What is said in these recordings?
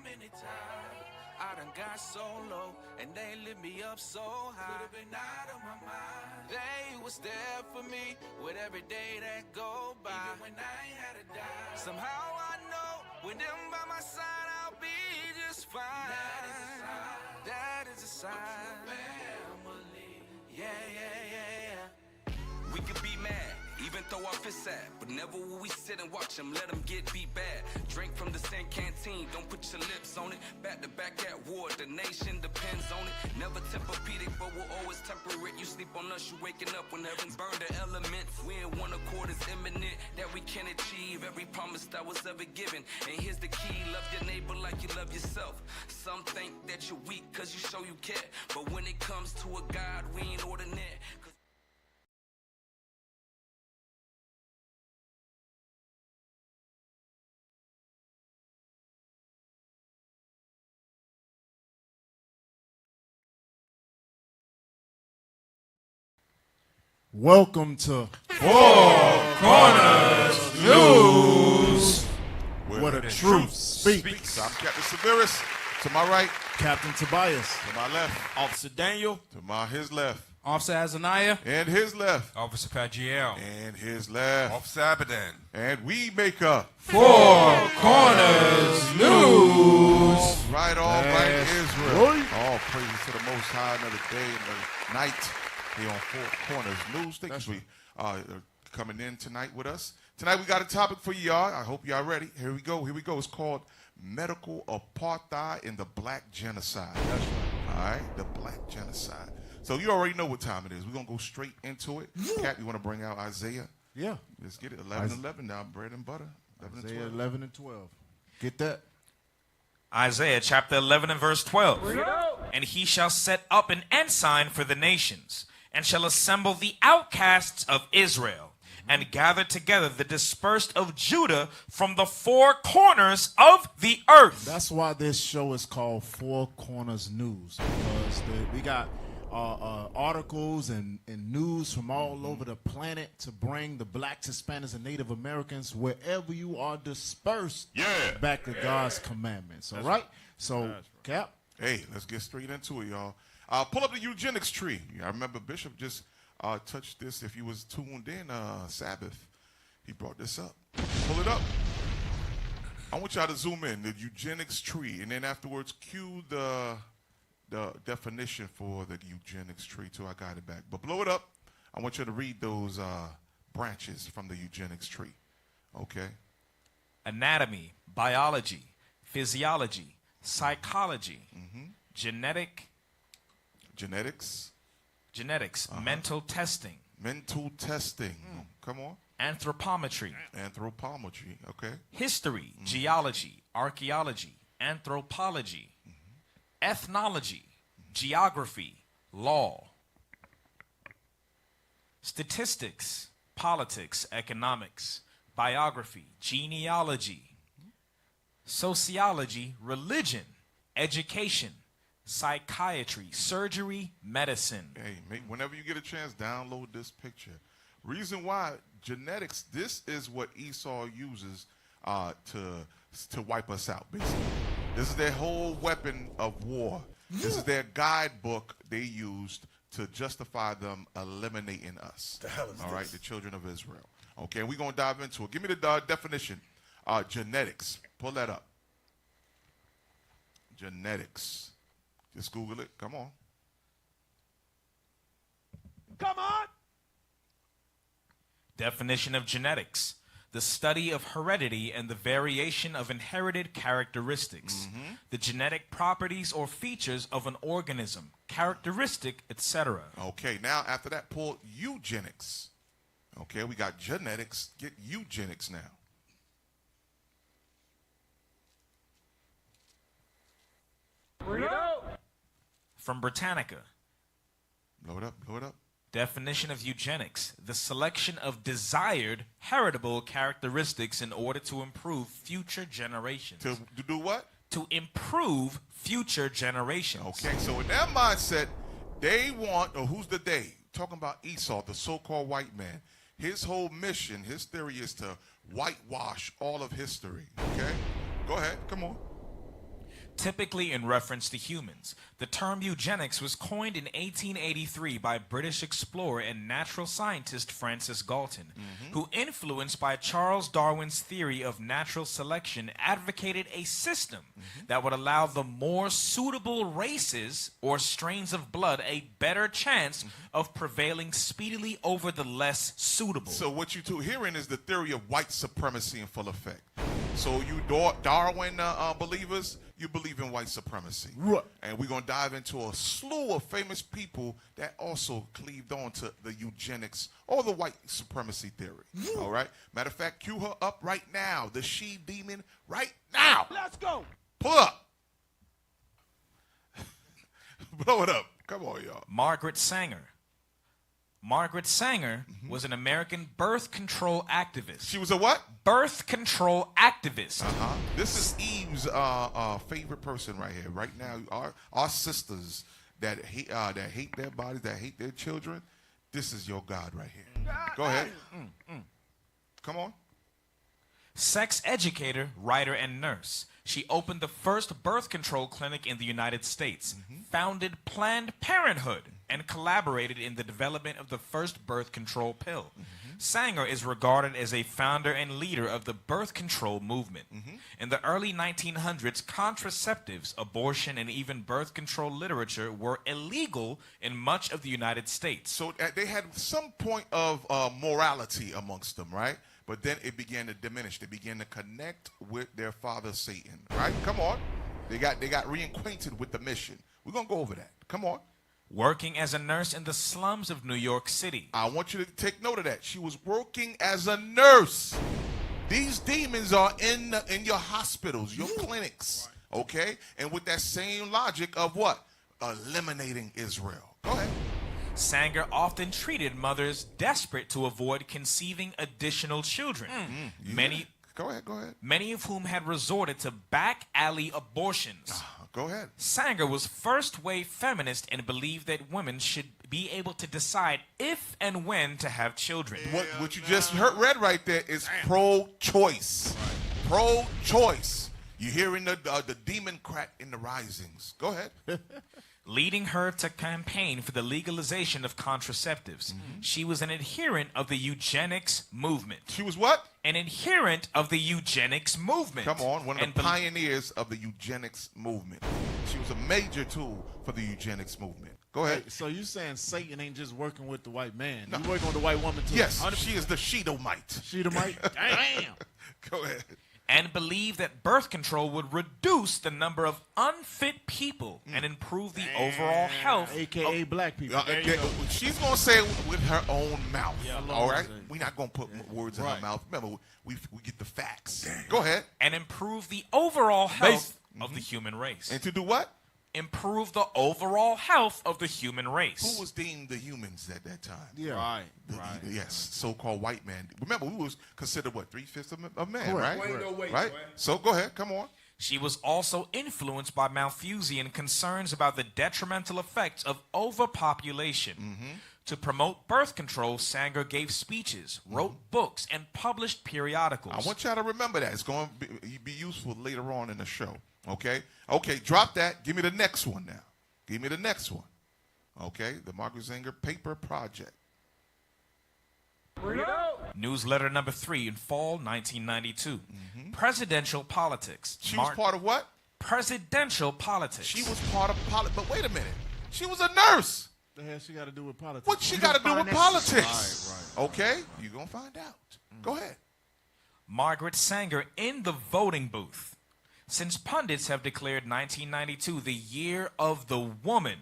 many times I done got so low and they lift me up so high. Could've been out of my mind. They was there for me with every day that go by. Even when I ain't had a dime. Somehow I know with them by my side I'll be just fine. That is a sign. That is a sign. Of true family. Yeah, yeah, yeah, yeah. We could be mad, even throw our fists at, but never will we sit and watch them, let them get beat bad. Drink from the same canteen, don't put your lips on it. Back to back at war, the nation depends on it. Never Tempur-Pedic, but we'll always temper it. You sleep on us, you waking up when heavens burn the elements. We in one accord is imminent, that we can achieve every promise that was ever given. And here's the key, love your neighbor like you love yourself. Some think that you're weak cause you show you care, but when it comes to a God, we ain't ordinary. Welcome to Four Corners News, where the truth speaks. I'm Captain Severus. To my right. Captain Tobias. To my left. Officer Daniel. To his left. Officer Azaniah. And his left. Officer Pagiel. And his left. Officer Abadan. And we make a Four Corners News. Right on, right, Israel. Right. All praises to the Most High. Another day and a night here on Four Corners News. Thank you for coming in tonight with us. Tonight we got a topic for y'all. I hope y'all ready. Here we go. Here we go. It's called Medical Apartheid and the Black Genocide. That's right. All right, the Black Genocide. So you already know what time it is. We're going to go straight into it. Cap, you want to bring out Isaiah? Yeah. Let's get it. 11 now, bread and butter. 11 Isaiah and 12. 11 and 12. Get that? Isaiah chapter 11 and verse 12. And he shall set up an ensign for the nations, and shall assemble the outcasts of Israel, and gather together the dispersed of Judah from the four corners of the earth. That's why this show is called Four Corners News, because we got articles and news from all over the planet to bring the blacks, Hispanics, and Native Americans wherever you are dispersed back to God's commandments. All right? So, Cap? Hey, let's get straight into it, y'all. Pull up the eugenics tree. I remember Bishop just touched this. If you was tuned in Sabbath, he brought this up. Pull it up. I want y'all to zoom in, the eugenics tree, and then afterwards cue the definition for the eugenics tree too. I got it back. But blow it up. I want you to read those branches from the eugenics tree. Okay? Anatomy, biology, physiology, psychology, genetics, mental testing, come on, anthropometry, okay, history, geology, archaeology, anthropology, ethnology, geography, law, statistics, politics, economics, biography, genealogy, sociology, religion, education, psychiatry, surgery, medicine. Hey, whenever you get a chance, download this picture. Reason why, genetics, this is what Esau uses to wipe us out, basically. This is their whole weapon of war. This is their guidebook they used to justify them eliminating us. All right, the children of Israel. Okay, we're going to dive into it. Give me the definition. Genetics. Pull that up. Genetics. Just Google it. Come on. Come on. Definition of genetics: the study of heredity and the variation of inherited characteristics, the genetic properties or features of an organism, characteristic, etc. Okay, now after that, pull eugenics. Okay, we got genetics. Get eugenics now. From Britannica. Blow it up, blow it up. Definition of eugenics: the selection of desired heritable characteristics in order to improve future generations. To do what? To improve future generations. Okay, so in their mindset, they want, or who's the they? Talking about Esau, the so-called white man. His whole mission, his theory is to whitewash all of history. Okay? Go ahead, come on. typically in reference to humans. The term eugenics was coined in 1883 by British explorer and natural scientist Francis Galton, who, influenced by Charles Darwin's theory of natural selection, advocated a system that would allow the more suitable races or strains of blood a better chance of prevailing speedily over the less suitable. So what you two hearing is the theory of white supremacy in full effect. So you Darwin believers, you believe in white supremacy. Right. And we're going to dive into a slew of famous people that also cleaved on to the eugenics or the white supremacy theory. All right? Matter of fact, cue her up right now. The she-demon right now. Let's go. Pull up. Blow it up. Come on, y'all. Margaret Sanger. Margaret Sanger was an American birth control activist. She was a what? Birth control activist. This is Eve's favorite person right here. Right now, our sisters that hate their bodies, that hate their children, this is your God right here. Go ahead. Come on. Sex educator, writer, and nurse. She opened the first birth control clinic in the United States, founded Planned Parenthood, and collaborated in the development of the first birth control pill. Sanger is regarded as a founder and leader of the birth control movement. In the early 1900s, contraceptives, abortion, and even birth control literature were illegal in much of the United States. So they had some point of morality amongst them, right? But then it began to diminish. They began to connect with their father Satan, right? Come on. They got reacquainted with the mission. We're going to go over that. Come on. Working as a nurse in the slums of New York City. I want you to take note of that. She was working as a nurse. These demons are in your hospitals, your clinics, okay? And with that same logic of what? Eliminating Israel. Go ahead. Sanger often treated mothers desperate to avoid conceiving additional children. Go ahead. Many of whom had resorted to back alley abortions. Go ahead. Sanger was first-wave feminist and believed that women should be able to decide if and when to have children. What you just read right there is pro-choice. Pro-choice. You're hearing the demon crack in the risings. Go ahead. Leading her to campaign for the legalization of contraceptives. She was an adherent of the eugenics movement. She was what? An adherent of the eugenics movement. Come on, one of the pioneers of the eugenics movement. She was a major tool for the eugenics movement. Go ahead. Hey, so you saying Satan ain't just working with the white man? No. He's working with the white woman too? Yes, she is the Shedomite. Shedomite? Damn. Go ahead. And believed that birth control would reduce the number of unfit people and improve the overall health. AKA black people. She's going to say it with her own mouth. All right? We're not going to put words in her mouth. Remember, we get the facts. Go ahead. And improve the overall health of the human race. And to do what? Improve the overall health of the human race. Who was deemed the humans at that time? Yeah. Right. Yes, so-called white man. Remember, we was considered, what, 3/5 of man, Correct. right? Right? So go ahead, come on. She was also influenced by Malthusian concerns about the detrimental effects of overpopulation. To promote birth control, Sanger gave speeches, wrote books, and published periodicals. I want y'all to remember that. It's going to be useful later on in the show. Okay? Okay, drop that. Give me the next one now. Give me the next one. Okay? The Margaret Sanger Paper Project. Newsletter number 3 in fall 1992. Presidential politics. She was part of what? Presidential politics. She was part of politics. But wait a minute. She was a nurse. What the hell she got to do with politics? What she got to do with politics? Right. Okay? You're going to find out. Go ahead. Margaret Sanger in the voting booth. Since pundits have declared 1992 the year of the woman,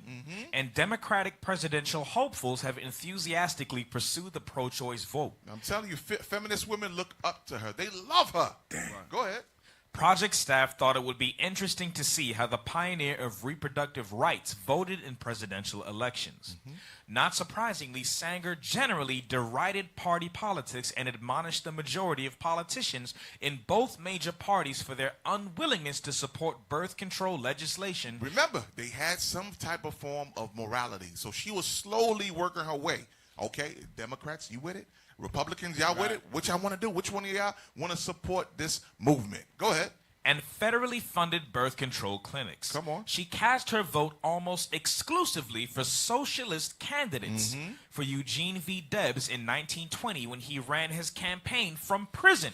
and Democratic presidential hopefuls have enthusiastically pursued the pro-choice vote. I'm telling you, feminist women look up to her. They love her. Right. Go ahead. Project staff thought it would be interesting to see how the pioneer of reproductive rights voted in presidential elections. Not surprisingly, Sanger generally derided party politics and admonished the majority of politicians in both major parties for their unwillingness to support birth control legislation. Remember, they had some type of form of morality, so she was slowly working her way. Okay, Democrats, you with it? Republicans, y'all with it? What y'all want to do? Which one of y'all want to support this movement? Go ahead. and federally funded birth control clinics. Come on. She cast her vote almost exclusively for socialist candidates. For Eugene V. Debs in 1920 when he ran his campaign from prison,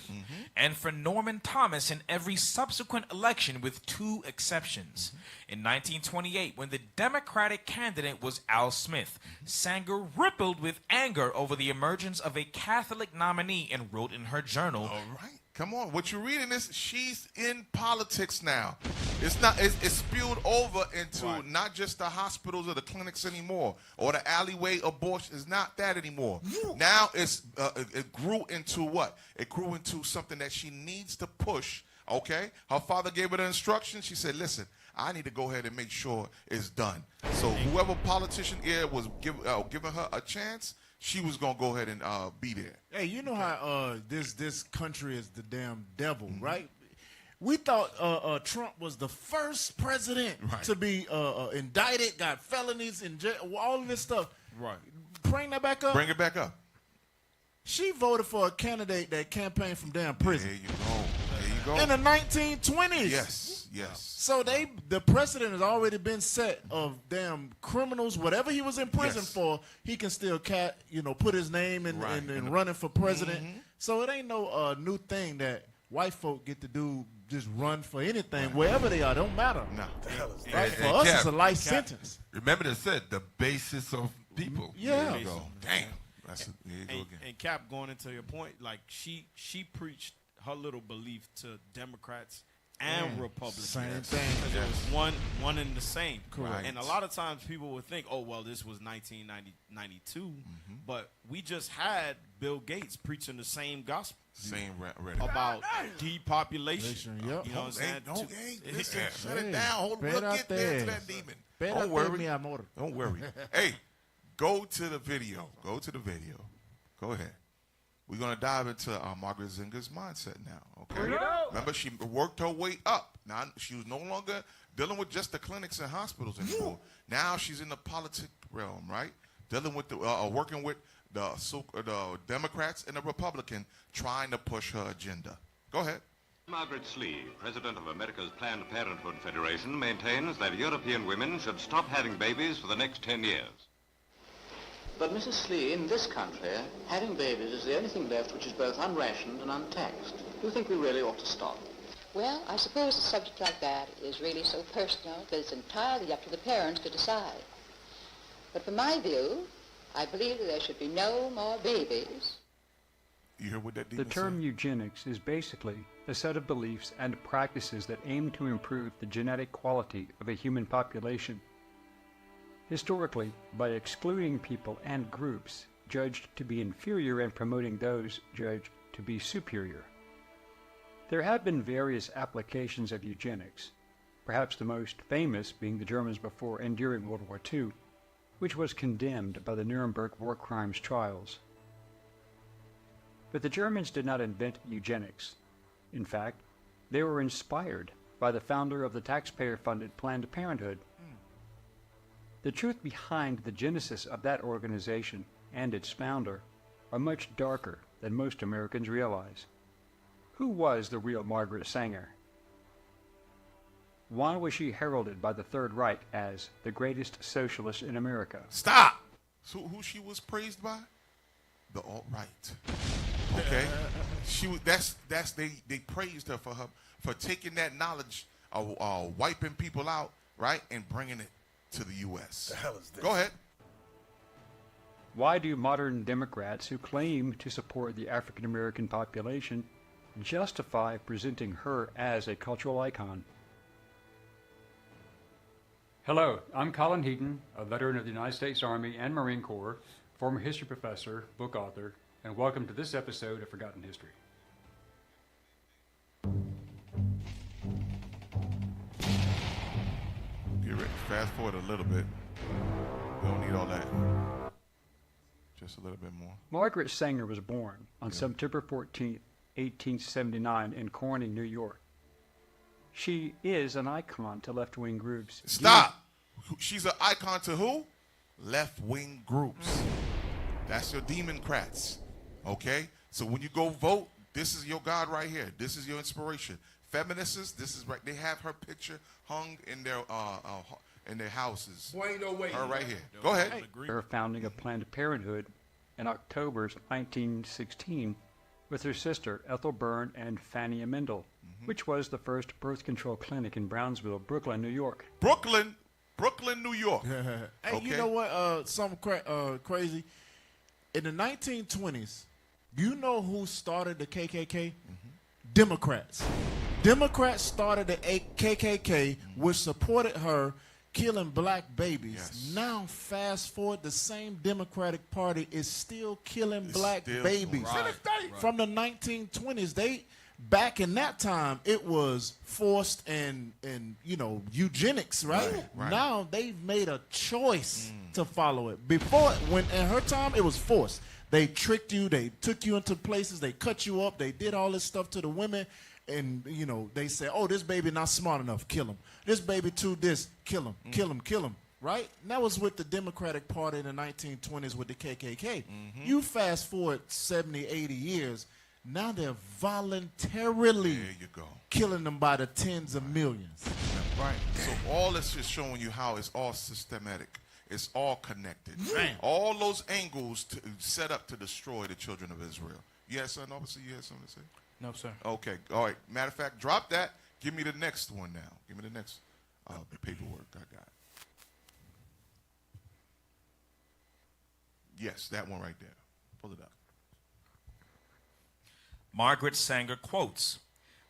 and for Norman Thomas in every subsequent election with 2 exceptions. In 1928, when the Democratic candidate was Al Smith, Sanger rippled with anger over the emergence of a Catholic nominee and wrote in her journal, All right. Come on. What you're reading is she's in politics now. It's spewed over into not just the hospitals or the clinics anymore, or the alleyway abortion. It's not that anymore. Now it grew into what? It grew into something that she needs to push. Okay? Her father gave her the instructions. She said, listen, I need to go ahead and make sure it's done. So whoever politician here was giving her a chance, she was going to go ahead and be there. Hey, you know how this country is the damn devil, right? We thought Trump was the first president to be indicted, got felonies, in jail, all of this stuff. Right. Bring that back up. Bring it back up. She voted for a candidate that campaigned from damn prison. There you go. There you go. In the 1920s. Yes, yes. So the precedent has already been set of damn criminals, whatever he was in prison for, he can still put his name in running for president. So it ain't no new thing that white folk get to do, just run for anything, wherever they are, don't matter. No. Right? For us, it's a life sentence. Remember they said the basis of people. Yeah. There you go. Damn. There you go again. And Cap, going into your point, like she preached her little belief to Democrats and Republicans. Same thing. Because it was one and the same. Correct. And a lot of times people would think, oh, well, this was 1992, but we just had Bill Gates preaching the same gospel. Same rhetoric. About depopulation. Yep. You know what I'm saying? Listen, shut it down. Hold, we'll get there to that demon. Don't worry. Don't worry. Hey, go to the video. Go to the video. Go ahead. We're going to dive into Margaret Sanger's mindset now, okay? Remember, she worked her way up. Now, she was no longer dealing with just the clinics and hospitals anymore. Now she's in the politic realm, right? Dealing with working with the Democrats and the Republican, trying to push her agenda. Go ahead. Margaret Slee, president of America's Planned Parenthood Federation, maintains that European women should stop having babies for the next 10 years. But Mrs. Slee, in this country, having babies is the only thing left which is both unrationed and untaxed. Do you think we really ought to stop? Well, I suppose a subject like that is really so personal that it's entirely up to the parents to decide. But from my view, I believe that there should be no more babies. You hear what that The demon term said? eugenics is basically a set of beliefs and practices that aim to improve the genetic quality of a human population. Historically, by excluding people and groups judged to be inferior and promoting those judged to be superior. There have been various applications of eugenics, perhaps the most famous being the Germans before and during World War II, which was condemned by the Nuremberg war crimes trials. But the Germans did not invent eugenics. In fact, they were inspired by the founder of the taxpayer-funded Planned Parenthood. The truth behind the genesis of that organization and its founder are much darker than most Americans realize. Who was the real Margaret Sanger? Why was she heralded by the Third Reich as the greatest socialist in America? Stop! So who she was praised by? The alt-right. Okay? They praised her for taking that knowledge of wiping people out, right, and bringing it to the U.S. The hell is this? Go ahead. Why do modern Democrats who claim to support the African American population justify presenting her as a cultural icon? Hello, I'm Colin Heaton, a veteran of the United States Army and Marine Corps, former history professor, book author, and welcome to this episode of Forgotten History. Get ready. Fast forward a little bit. We don't need all that. Just a little bit more. Margaret Sanger was born on September 14, 1879 in Corning, New York. She is an icon to left-wing groups. Stop! She's an icon to who? Left-wing groups. That's your Democrats. Okay? So when you go vote, this is your God right here. This is your inspiration. feminists, this is right. They have her picture hung in their houses. Boy, no way. Her right here. Go ahead. Her founding of Planned Parenthood in October 1916 with her sister Ethel Byrne and Fanny Amendel, which was the first birth control clinic in Brownsville, Brooklyn, New York. Brooklyn, New York. Hey, you know what? Something crazy. In the 1920s, you know who started the KKK? Democrats. Democrats started the KKK, which supported her killing black babies. Yes. Now, fast forward, the same Democratic Party is still killing black babies. From the 1920s, back in that time, it was forced and eugenics, right? Now they've made a choice to follow it. Before, when in her time, it was forced. They tricked you. They took you into places. They cut you up. They did all this stuff to the women. And, they said, oh, this baby not smart enough, kill him. This baby too this, kill him, kill him, kill him, right? And that was with the Democratic Party in the 1920s with the KKK. You fast forward 70, 80 years, now they're voluntarily killing them by the tens of millions. Right. So all this is showing you how it's all systematic. It's all connected. All those angles set up to destroy the children of Israel. Yes, son, obviously you had something to say? No, sir. Okay. All right. Matter of fact, drop that. Give me the next one now. Give me the next paperwork I got. Yes, that one right there. Pull it up. Margaret Sanger quotes,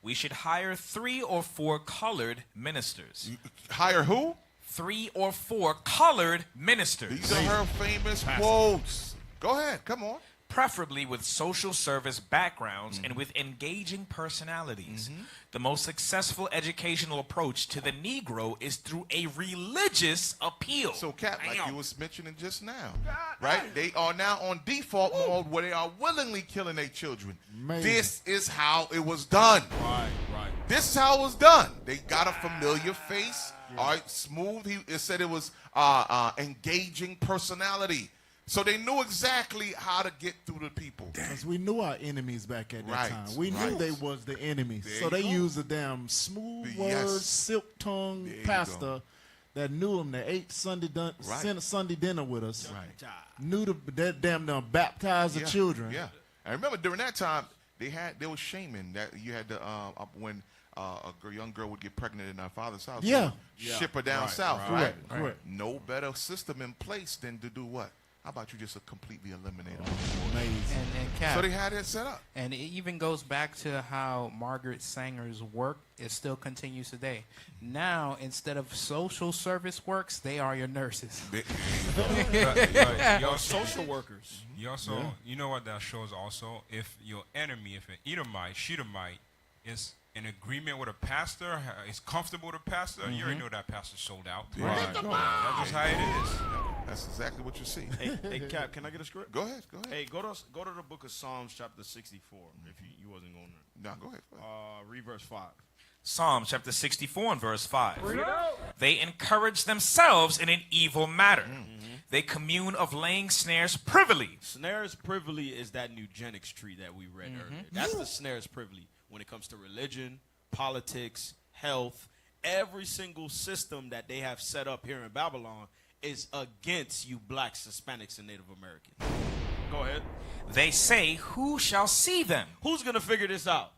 "We should hire 3 or 4 colored ministers." Hire who? 3 or 4 colored ministers. These are her famous quotes. Go ahead. Come on. Preferably with social service backgrounds and with engaging personalities. The most successful educational approach to the Negro is through a religious appeal. So, Cap, like you was mentioning just now, right? They are now on default mode where they are willingly killing their children. This is how it was done. Right. This is how it was done. They got a familiar face. All right, smooth. It said it was engaging personality. So they knew exactly how to get through the people. Because we knew our enemies back at that time. We knew they was the enemies. So they used a damn smooth word, silk-tongued pastor that knew them, that ate Sunday dinner with us. Knew that damn baptized the children. Yeah. I remember during that time, they were shaming that you had to, when a young girl would get pregnant in her father's house. Ship her down south, right? Correct. No better system in place than to do what? How about you just completely eliminate them? Amazing. And Cap, so they had it set up. And it even goes back to how Margaret Sanger's work still continues today. Now, instead of social service works, they are your nurses. Your social workers. You also, you know what that shows also? If your enemy, if an Edomite, Shedamite, is in agreement with a pastor, is comfortable with a pastor, you already know that pastor sold out. That's just how it is. That's exactly what you see. Hey, Cap, can I get a script? Go ahead. Hey, go to the book of Psalms, chapter 64, if you wasn't going there. No, go ahead. Read verse 5. Psalms chapter 64 and verse 5. They encourage themselves in an evil matter. They commune of laying snares privily. Snares privily is that eugenics tree that we read earlier. That's the snares privily when it comes to religion, politics, health. Every single system that they have set up here in Babylon is against you blacks, Hispanics, and Native Americans. Go ahead. They say, who shall see them? Who's going to figure this out?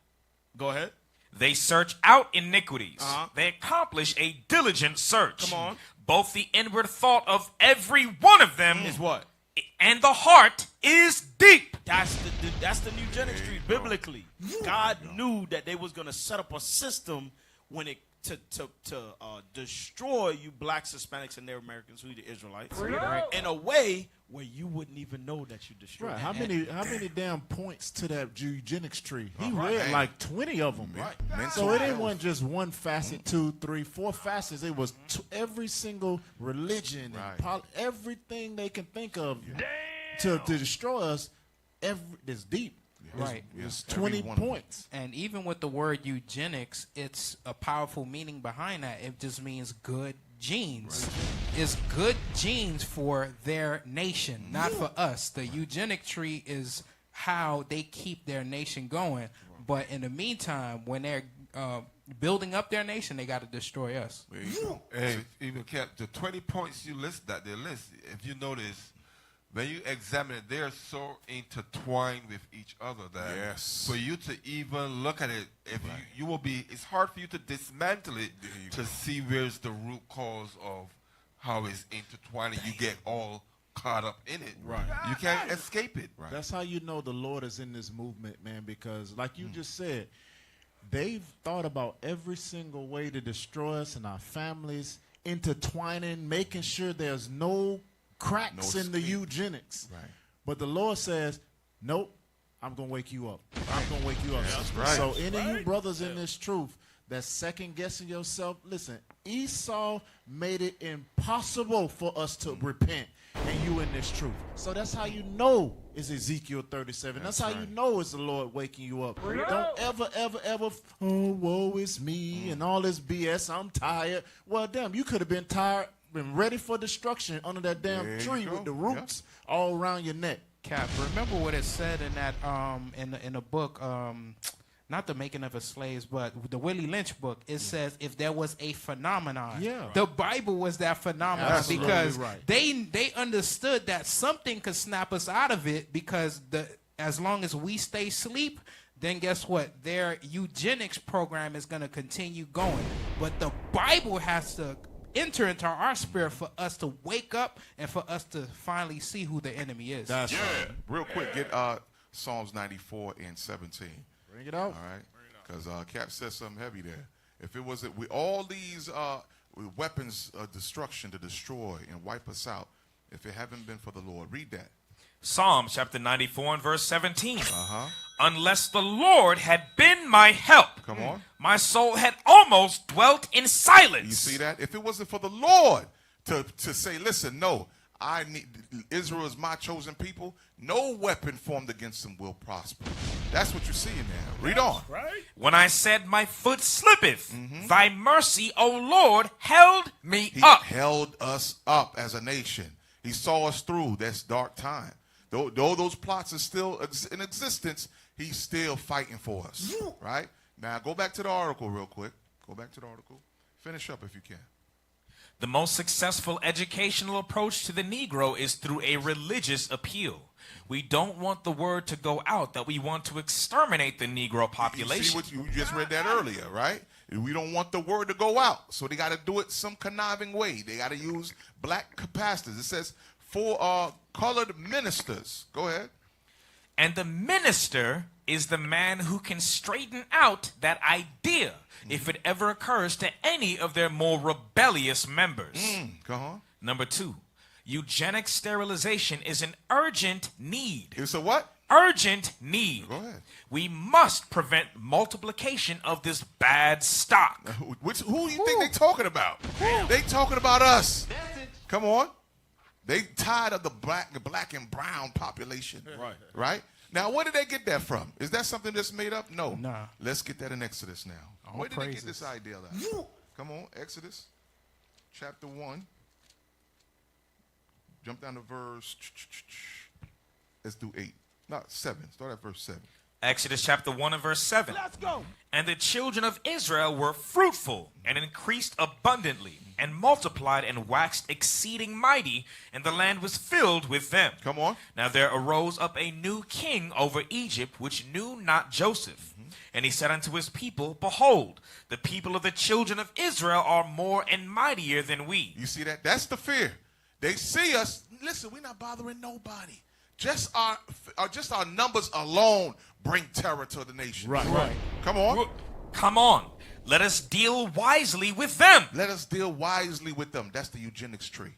Go ahead. They search out iniquities. They accomplish a diligent search. Come on. Both the inward thought of every one of them is what? And the heart is deep. That's the eugenics tree biblically. God knew that they was going to set up a system when it to destroy you blacks, Hispanics, and Native Americans, who are the Israelites, in a way where you wouldn't even know that you destroyed. Right. How many damn points to that eugenics tree? He read like 20 of them. Right. So it ain't one just one facet, 2, 3, 4 facets. It was every single religion, and everything they can think of to destroy us. It's deep. Right. It's 20 points. And even with the word eugenics, it's a powerful meaning behind that. It just means good genes. It's good genes for their nation, not for us. The eugenic tree is how they keep their nation going. But in the meantime, when they're building up their nation, they got to destroy us. Hey, even kept the 20 points you list that they list. If you notice, when you examine it, they are so intertwined with each other that for you to even look at it, if you will be, it's hard for you to dismantle it to see where's the root cause of how it's intertwined and you get all caught up in it. Right. You can't escape it. Right. That's how you know the Lord is in this movement, man, because like you just said, they've thought about every single way to destroy us and our families, intertwining, making sure there's no cracks in the eugenics. Right. But the Lord says, nope, I'm going to wake you up. I'm going to wake you up. That's right. So any of you brothers in this truth that's second-guessing yourself, listen, Esau made it impossible for us to repent, and you in this truth. So that's how you know it's Ezekiel 37. That's how you know it's the Lord waking you up. Don't ever, oh, woe is me, and all this BS, I'm tired. Well, damn, you could have been tired, been ready for destruction under that damn tree with the roots all around your neck. Cap, remember what it said in that in the book, not The Making of Us Slaves, but the Willie Lynch book. It says if there was a phenomenon, the Bible was that phenomenon, because they understood that something could snap us out of it, because as long as we stay asleep, then guess what? Their eugenics program is going to continue going. But the Bible has to enter into our spirit for us to wake up and for us to finally see who the enemy is. That's right. Real quick, get Psalms 94 and 17. Bring it out. All right, because Cap said something heavy there. If it wasn't with all these weapons of destruction to destroy and wipe us out, if it haven't been for the Lord, read that. Psalms chapter 94 and verse 17. Unless the Lord had been my help, come on, my soul had almost dwelt in silence. You see that? If it wasn't for the Lord to say, listen, no, Israel is my chosen people, no weapon formed against them will prosper. That's what you're seeing now. Read on. Right. When I said my foot slippeth, thy mercy, O Lord, held me up. He held us up as a nation. He saw us through this dark time. Though those plots are still in existence, he's still fighting for us. Right? Now, go back to the article real quick. Go back to the article. Finish up if you can. The most successful educational approach to the Negro is through a religious appeal. We don't want the word to go out that we want to exterminate the Negro population. You see what you just read that earlier, right? We don't want the word to go out, so they got to do it some conniving way. They got to use black capacitors. It says for colored ministers. Go ahead. And the minister is the man who can straighten out that idea if it ever occurs to any of their more rebellious members. Go on. Number 2, eugenic sterilization is an urgent need. It's a what? Urgent need. Go ahead. We must prevent multiplication of this bad stock. Who do you think they talking about? They talking about us. Come on. They tired of the black and brown population. Right? Now, where did they get that from? Is that something that's made up? No. Nah. Let's get that in Exodus now. Where did they get this idea at? Come on, Exodus chapter 1. Jump down to verse, let's do 8. No, 7. Start at verse 7. Exodus chapter 1 and verse 7. Let's go. And the children of Israel were fruitful and increased abundantly and multiplied and waxed exceeding mighty, and the land was filled with them. Come on. Now there arose up a new king over Egypt, which knew not Joseph. And he said unto his people, Behold, the people of the children of Israel are more and mightier than we. You see that? That's the fear. They see us. Listen, we're not bothering nobody. Just our numbers alone bring terror to the nation. Right. Come on. Come on. Let us deal wisely with them. Let us deal wisely with them. That's the eugenics tree.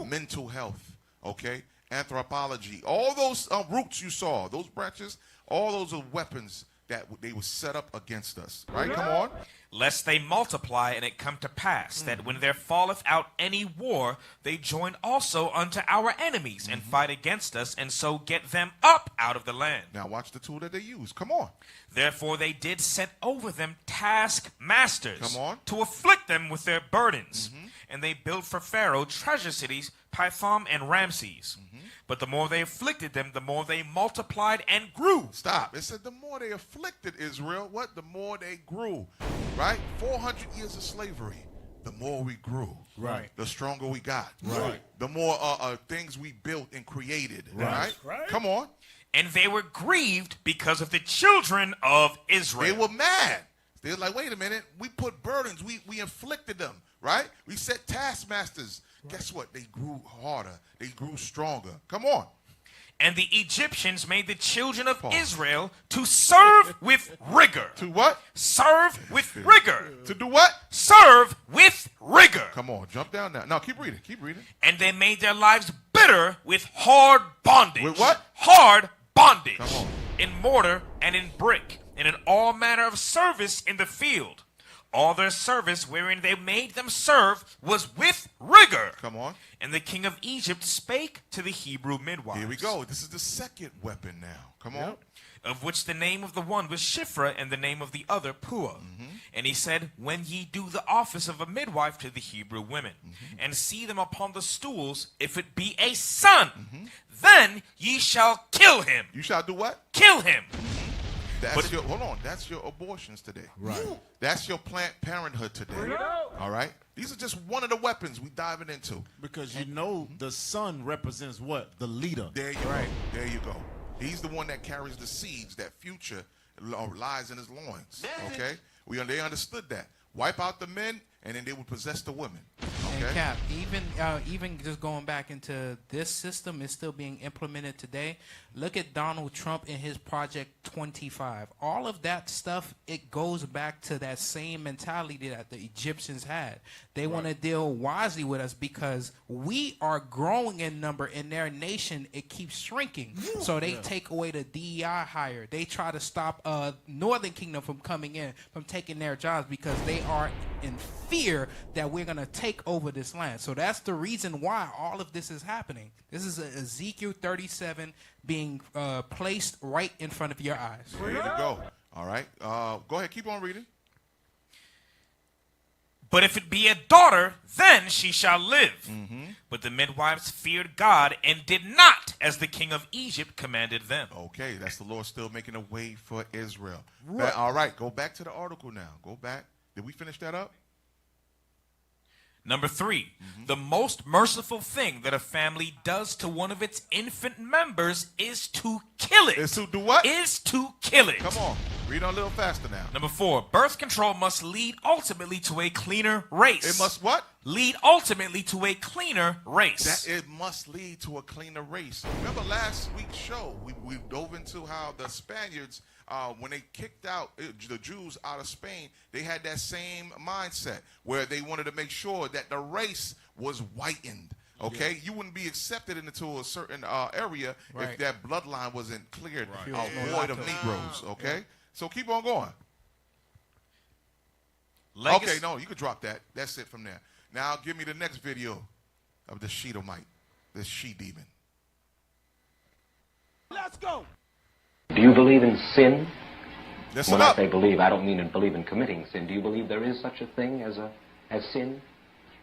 Mental health, okay? Anthropology. All those roots you saw, those branches, all those are weapons that they were set up against us. Right? Come on. Lest they multiply, and it come to pass that when there falleth out any war, they join also unto our enemies and fight against us, and so get them up out of the land. Now watch the tool that they use. Come on. Therefore they did set over them taskmasters. Come on. To afflict them with their burdens. And they built for Pharaoh treasure cities, Pithom and Ramses. But the more they afflicted them, the more they multiplied and grew. Stop. It said the more they afflicted Israel, what? The more they grew, right? 400 years of slavery. The more we grew, right? The stronger we got, right? The more things we built and created, right? Come on. And they were grieved because of the children of Israel. They were mad. They were like, wait a minute. We put burdens. We inflicted them, right? We set taskmasters. Right. Guess what? They grew harder. They grew stronger. Come on. And the Egyptians made the children of Israel to serve with rigor. To what? Serve with rigor. To do what? Serve with rigor. Come on, jump down now. No, keep reading. Keep reading. And they made their lives bitter with hard bondage. With what? Hard bondage. Come on. In mortar and in brick, and in all manner of service in the field. All their service wherein they made them serve was with rigor. Come on. And the king of Egypt spake to the Hebrew midwives. Here we go. This is the second weapon now. Come on. Of which the name of the one was Shiphrah, and the name of the other Puah. And he said, when ye do the office of a midwife to the Hebrew women, and see them upon the stools, if it be a son, then ye shall kill him. You shall do what? Kill him. That's hold on. That's your abortions today. Right. That's your Planned Parenthood today. All right. These are just one of the weapons we diving into. Because you know the son represents what? The leader. There you go. There you go. He's the one that carries the seeds. That future lies in his loins. Okay. They understood that. Wipe out the men, and then they would possess the women. Okay. And Cap, even just going back into this system is still being implemented today. Look at Donald Trump and his Project 25. All of that stuff, it goes back to that same mentality that the Egyptians had. They want to deal wisely with us because we are growing in number. In their nation, it keeps shrinking. So they take away the DEI hire. They try to stop Northern Kingdom from coming in, from taking their jobs because they are in fear that we're going to take over this land. So that's the reason why all of this is happening. This is Ezekiel 37 being placed right in front of your eyes. There you go. All right. Go ahead. Keep on reading. But if it be a daughter, then she shall live. But the midwives feared God and did not as the king of Egypt commanded them. Okay, that's the Lord still making a way for Israel. Right. All right, go back to the article now. Go back. Did we finish that up? Number 3, the most merciful thing that a family does to one of its infant members is to kill it. Is to do what? Is to kill it. Come on. Read on a little faster now. Number 4, birth control must lead ultimately to a cleaner race. It must what? Lead ultimately to a cleaner race. That it must lead to a cleaner race. Remember last week's show, we dove into how the Spaniards, when they kicked out the Jews out of Spain, they had that same mindset where they wanted to make sure that the race was whitened. Okay, you wouldn't be accepted into a certain area if that bloodline wasn't cleared, void of Negroes. Okay, so keep on going. Okay, no, you could drop that. That's it from there. Now give me the next video of the Sheedomite, this she-demon. Let's go. Do you believe in sin? Listen when up. I say believe, I don't mean to believe in committing sin. Do you believe there is such a thing as sin?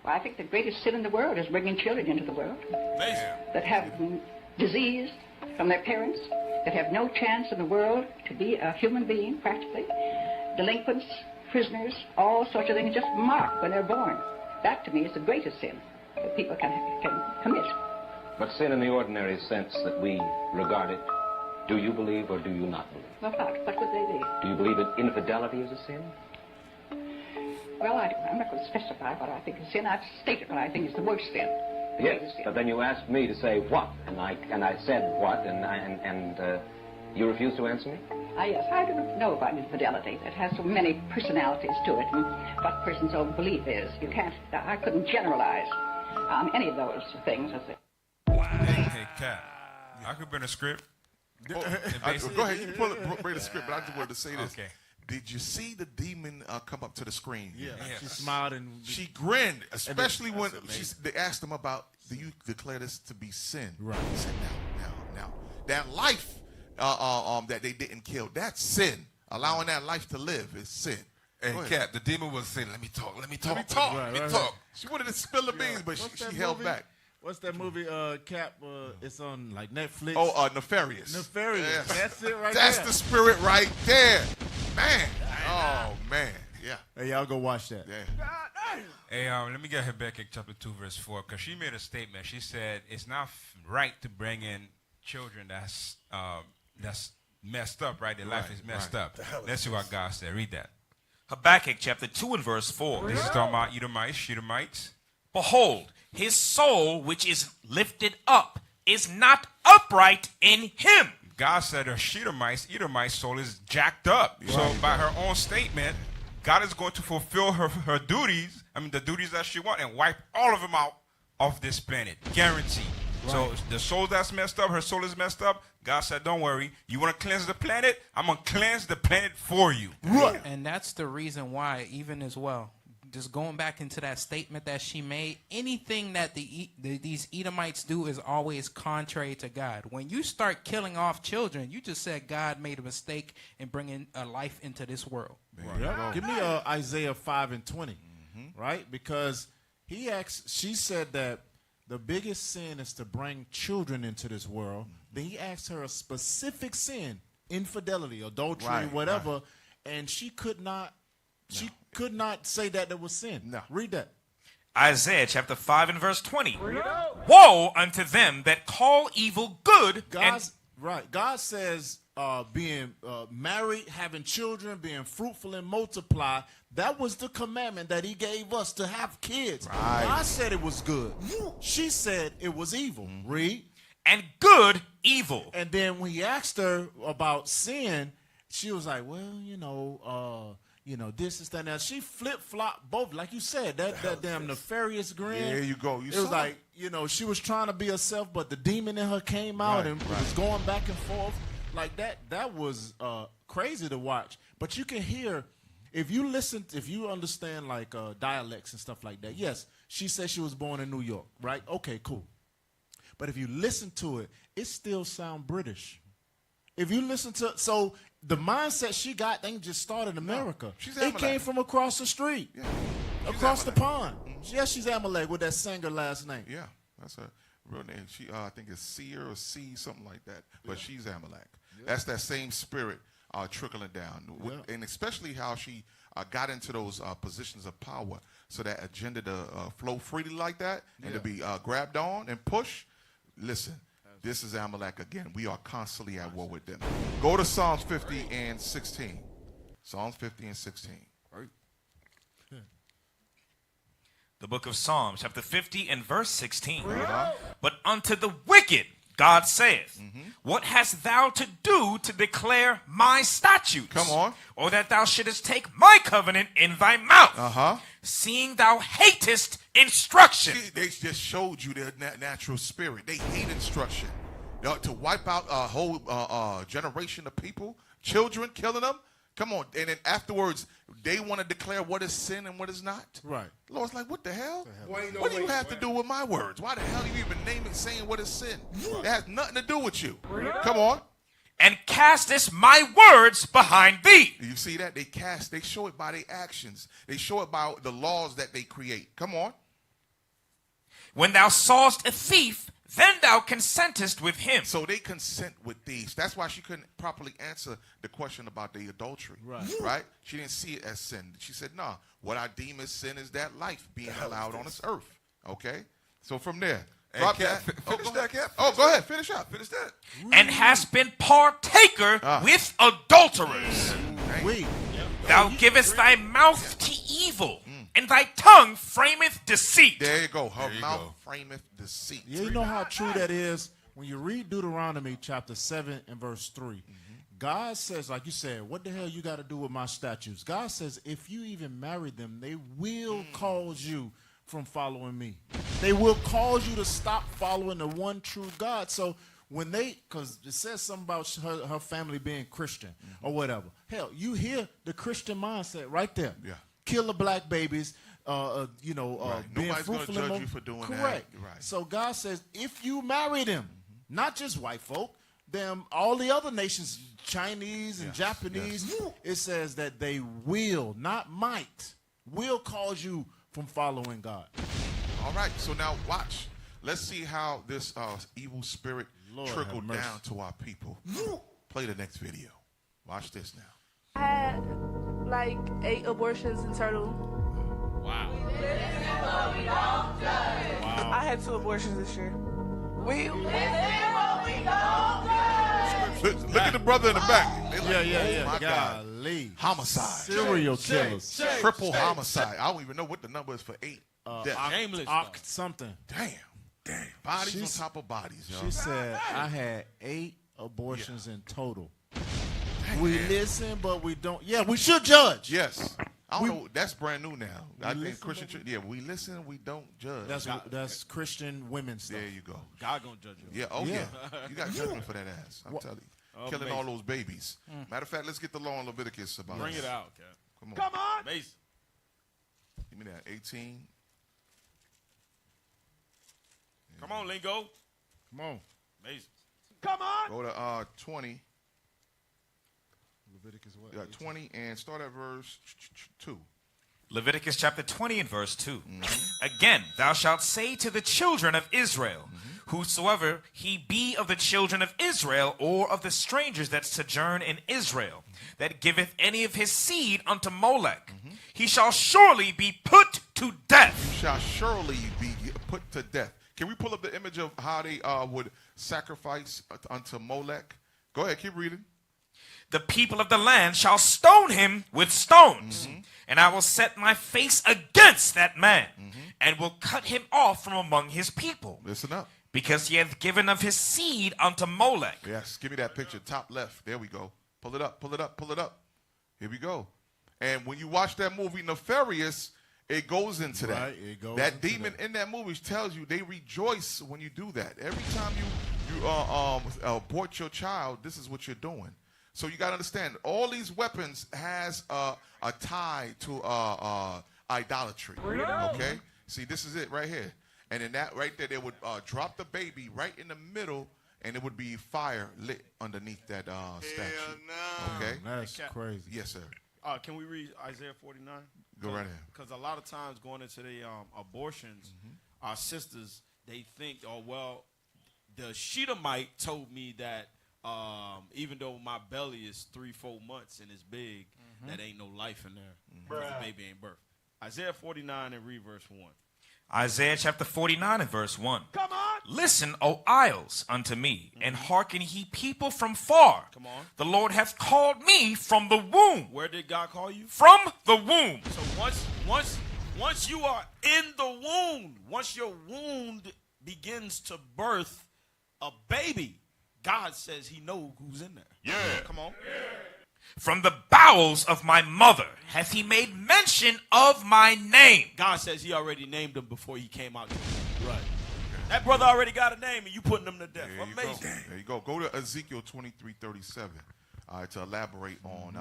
Well, I think the greatest sin in the world is bringing children into the world that have disease from their parents, that have no chance in the world to be a human being, practically. Delinquents, prisoners, all sorts of things just marked when they're born. That, to me, is the greatest sin that people can commit. But sin in the ordinary sense that we regard it, do you believe or do you not believe? Well, what would they be? Do you believe that infidelity is a sin? Well, I'm not going to specify what I think is sin. I've stated what I think is the worst sin. Yes, but then you asked me to say what, and I said what, and you refused to answer me? Yes, I don't know about infidelity. It has so many personalities to it, and what a person's own belief is. I couldn't generalize on any of those things. Hey, Cat, I could bring a script. Go ahead, you can bring the script, but I just wanted to say this. Okay. Did you see the demon come up to the screen? Yeah. She smiled and she grinned, especially when they asked him about, do you declare this to be sin? Right. He said, now. That life that they didn't kill, that's sin. Allowing that life to live is sin. And Cat, the demon was saying, let me talk. She wanted to spill the beans, but she held back. What's that movie, Cap? It's on like Netflix. Oh, Nefarious. Nefarious. Yes. That's it right That's there. the spirit right there. Man. Oh, man. Yeah. Hey, y'all go watch that. Yeah. Hey, let me get Habakkuk chapter 2, verse 4, because she made a statement. She said it's not right to bring in children that's messed up, right? Their life is messed up. Let's see what God said. Read that. Habakkuk chapter 2 and verse 4. This is talking about Edomites, Shedemites. Behold, his soul which is lifted up is not upright in him. God said her Edomite soul is jacked up. Right. So by her own statement, God is going to fulfill her duties, the duties that she wants, and wipe all of them out of this planet. Guaranteed. Right. So the soul that's messed up, her soul is messed up. God said, don't worry. You want to cleanse the planet? I'm going to cleanse the planet for you. Right. And that's the reason why, even as well, just going back into that statement that she made, anything that these Edomites do is always contrary to God. When you start killing off children, you just said God made a mistake in bringing a life into this world. Right. Yep. Give me Isaiah 5 and 20, right? Because she said that the biggest sin is to bring children into this world. Then he asked her a specific sin, infidelity, adultery, whatever, and she could not. She could not say that there was sin. No. Read that. Isaiah chapter 5 and verse 20. Woe unto them that call evil good. God says being married, having children, being fruitful and multiply. That was the commandment that he gave us to have kids. Right. God said it was good. She said it was evil. Read. And good evil. And then when he asked her about sin, she was like, well, this is that. Now she flip-flopped both, like you said, that damn nefarious grin. There you go. It was like, she was trying to be herself, but the demon in her came out and was going back and forth like that. That was crazy to watch. But you can hear, if you understand like dialects and stuff like that. Yes, she said she was born in New York, right? Okay, cool. But if you listen to it, it still sound British. If you listen to so the mindset she got, they just started in America. It came from across the street, across the pond. Yes, she's Amalek with that Sanger last name. Yeah, that's her real name. She, I think it's Seer or C, something like that. But she's Amalek. Yeah. That's that same spirit trickling down, and especially how she got into those positions of power, so that agenda to flow freely like that and to be grabbed on and pushed. Listen. This is Amalek again. We are constantly at war with them. Go to Psalms 50 and 16. Psalms 50 and 16. Right. The book of Psalms, chapter 50 and verse 16. But unto the wicked, God saith, what hast thou to do to declare my statutes? Come on. Or that thou shouldest take my covenant in thy mouth, seeing thou hatest instruction. See, they just showed you their natural spirit. They hate instruction. To wipe out a whole generation of people, children, killing them. Come on. And then afterwards, they want to declare what is sin and what is not. Right. The Lord's like, what the hell? What do you have to do with my words? Why the hell are you even naming saying what is sin? It has nothing to do with you. Come on. And castest my words behind thee. You see that? They show it by their actions. They show it by the laws that they create. Come on. When thou sawest a thief, then thou consentest with him. So they consent with thieves. That's why she couldn't properly answer the question about the adultery. Right? She didn't see it as sin. She said, nah, what I deem as sin is that life being allowed on this earth. Okay? So from there. Drop that. Finish that, Cap. Go ahead. Finish up. Finish that. And hast been partaker with adulterers. Thou givest thy mouth to evil, and thy tongue frameth deceit. There you go. Her mouth frameth deceit. Yeah, you know how true that is? When you read Deuteronomy chapter 7 and verse 3, God says, like you said, what the hell you got to do with my statutes? God says, if you even marry them, they will cause you from following me. They will cause you to stop following the one true God. So when because it says something about her family being Christian or whatever. Hell, you hear the Christian mindset right there. Yeah. Kill the black babies, being Nobody's fruitful. Going to judge you for doing that. Correct. Right. So God says, if you marry them, not just white folk, them all the other nations, Chinese and Japanese, it says that they will, not might, will cause you from following God. All right. So now watch. Let's see how this evil spirit trickled down to our people. Play the next video. Watch this now. I had like 8 abortions in total. Wow. I had 2 abortions this year. Look at the brother in the back. They like, Yeah. My God. Golly. Homicide. Serial killers. Triple homicide. I don't even know what the number is for 8 deaths. Shameless. Something. Damn. Bodies on top of bodies, y'all. She said, I had 8 abortions in total. We listen, but we don't. Yeah, we should judge. Yes. I don't know. That's brand new now. I think Christian church. Yeah, we listen, we don't judge. That's Christian women stuff. There you go. God gonna judge you. Yeah. Oh yeah. You got judgment for that ass. I'm telling you. Killing all those babies. Matter of fact, let's get the law in Leviticus about Bring this. it out, Cap. Come on. Mason. Give me that 18. Come on, Lingo. Come on. Mason. Come on. Go to 20. Leviticus what? Yeah, 20 and start at verse 2. Leviticus chapter 20 and verse 2. Again, thou shalt say to the children of Israel, whosoever he be of the children of Israel, or of the strangers that sojourn in Israel, that giveth any of his seed unto Molech, he shall surely be put to death. You shall surely be put to death. Can we pull up the image of how they would sacrifice unto Molech? Go ahead, keep reading. The people of the land shall stone him with stones, and I will set my face against that man, and will cut him off from among his people. Listen up. Because he hath given of his seed unto Molech. Yes, give me that picture, top left. There we go. Pull it up, pull it up, pull it up. Here we go. And when you watch that movie, Nefarious, it goes into that. It goes that into demon that. in that movie tells you they rejoice when you do that. Every time you abort your child, this is what you're doing. So you got to understand, all these weapons has a tie to idolatry. Okay? See, this is it right here. And in that right there, they would drop the baby right in the middle, and it would be fire lit underneath that statue. Okay? That's crazy. Yes, sir. Can we read Isaiah 49? Go right ahead. Because a lot of times going into the abortions, our sisters, they think, oh, well, the Shedamite told me that even though my belly is 3-4 months and it's big, that ain't no life in there. The baby ain't birth. Isaiah 49 and read verse 1. Isaiah chapter 49 and verse 1. Come on. Listen, O isles, unto me, and hearken ye people from far. Come on. The Lord hath called me from the womb. Where did God call you? From the womb. So once you are in the womb, once your womb begins to birth a baby, God says he knows who's in there. Yeah. Come on. From the bowels of my mother hath he made mention of my name. God says he already named him before he came out. Right. That brother already got a name and you putting him to death. Amazing. There you go. Go to Ezekiel 23:37 to elaborate on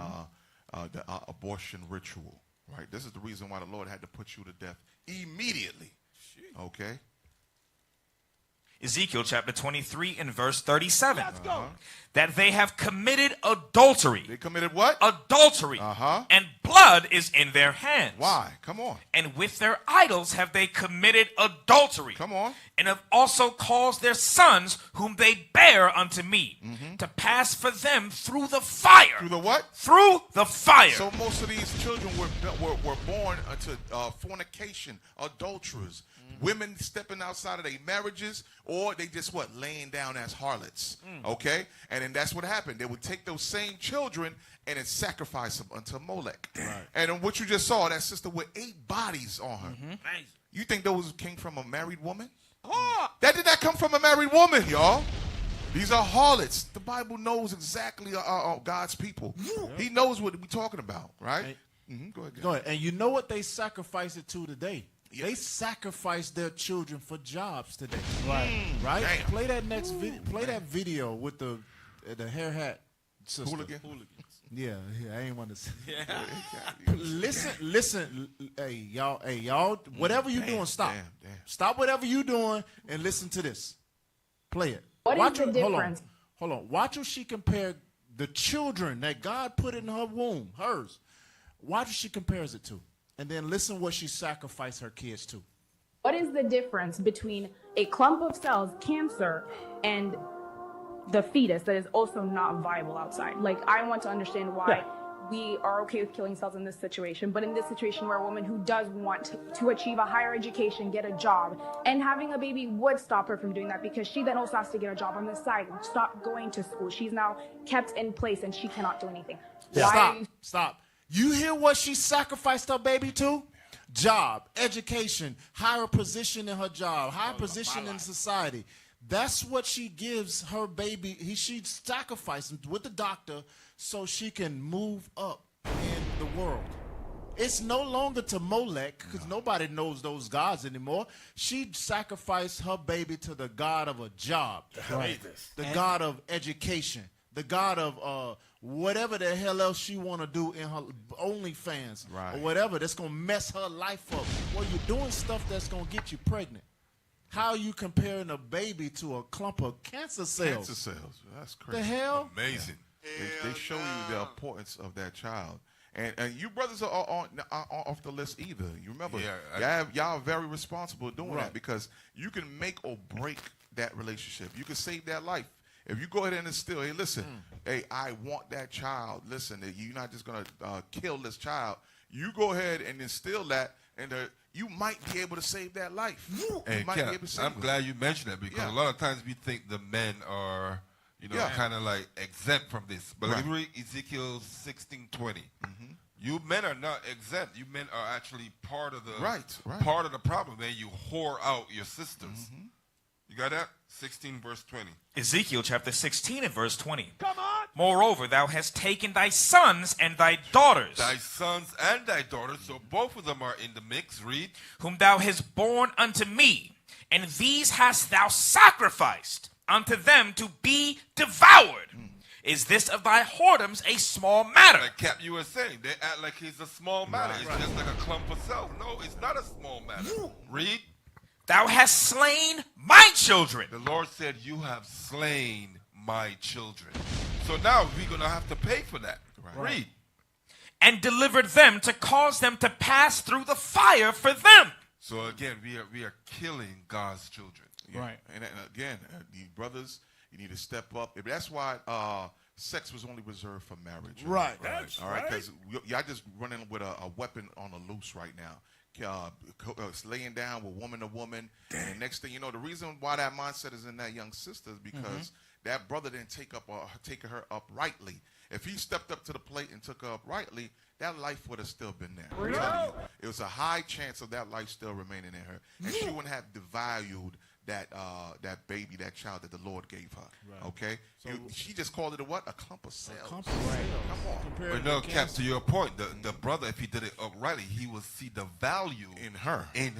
the abortion ritual. Right. This is the reason why the Lord had to put you to death immediately. Okay. Ezekiel chapter 23 and verse 37. Let's go. That they have committed adultery. They committed what? Adultery. And blood is in their hands. Why? Come on. And with their idols have they committed adultery. Come on. And have also caused their sons, whom they bear unto me, to pass for them through the fire. Through the what? Through the fire. So most of these children were born to fornication, adulterers, women stepping outside of their marriages, or they just laying down as harlots. Okay? And then that's what happened. They would take those same children and then sacrifice them unto Molech. Right. And then what you just saw, that sister with 8 bodies on her. You think those came from a married woman? That did not come from a married woman, y'all. These are harlots. The Bible knows exactly God's people. He knows what we're talking about, right? Go ahead. Go ahead. And you know what they sacrifice it to today? They sacrifice their children for jobs today. Right? Damn. Play that next video. Play that video with the hair hat sister. Hooligans. Yeah, I ain't want to say. Listen. Hey, y'all. Whatever you doing, stop. Stop whatever you doing and listen to this. Play it. What is the difference? Hold on. Watch how she compare the children that God put in her womb, hers. Watch what she compares it to. And then listen what she sacrificed her kids to. What is the difference between a clump of cells, cancer, and the fetus that is also not viable outside? Like, I want to understand why we are okay with killing cells in this situation, but in this situation where a woman who does want to achieve a higher education, get a job, and having a baby would stop her from doing that, because she then also has to get a job on the side, stop going to school. She's now kept in place and she cannot do anything. Stop. You hear what she sacrificed her baby to? Job, education, higher position in her job, higher position in society. That's what she gives her baby. She sacrificed with the doctor so she can move up in the world. It's no longer to Molech, because nobody knows those gods anymore. She sacrificed her baby to the God of a job, the God of education, the God of whatever the hell else she want to do in her OnlyFans or whatever that's going to mess her life up. Well, you're doing stuff that's going to get you pregnant. How are you comparing a baby to a clump of cancer cells? Cancer cells. That's crazy. The hell? Amazing. They show you the importance of that child. And you brothers are off the list either. You remember, y'all are very responsible doing that, because you can make or break that relationship. You can save that life. If you go ahead and instill, hey, listen, hey, I want that child. Listen, you're not just going to kill this child. You go ahead and instill that, and you might be able to save that life. Hey, I'm glad you mentioned that, because a lot of times we think the men are, kind of like exempt from this. But let me read Ezekiel 16:20. You men are not exempt. You men are actually part of the part of the problem, man. You whore out your sisters. You got that? 16 verse 20. Ezekiel chapter 16 and verse 20. Come on! Moreover, thou hast taken thy sons and thy daughters. Thy sons and thy daughters, so both of them are in the mix. Read. Whom thou hast borne unto me, and these hast thou sacrificed unto them to be devoured. Is this of thy whoredoms a small matter? Like Cap, you were saying, they act like it's a small matter. It's just like a clump of cells. No, it's not a small matter. Read. Thou hast slain my children. The Lord said, you have slain my children. So now we're going to have to pay for that. Read. And delivered them to cause them to pass through the fire for them. So again, we are killing God's children. Right. And again, you brothers, you need to step up. That's why sex was only reserved for marriage. Right. All right, because y'all just running with a weapon on the loose right now. Laying down with woman to woman, and the next thing you know, the reason why that mindset is in that young sister is because that brother didn't take her up rightly. If he stepped up to the plate and took her up rightly, that life would have still been there. I'm telling you, it was a high chance of that life still remaining in her, and she wouldn't have devalued that baby, that child that the Lord gave her. Okay, so she just called it a what? A clump of cells. Come on. But no, Cap, to your point, the brother, if he did it uprightly, he would see the value in her, and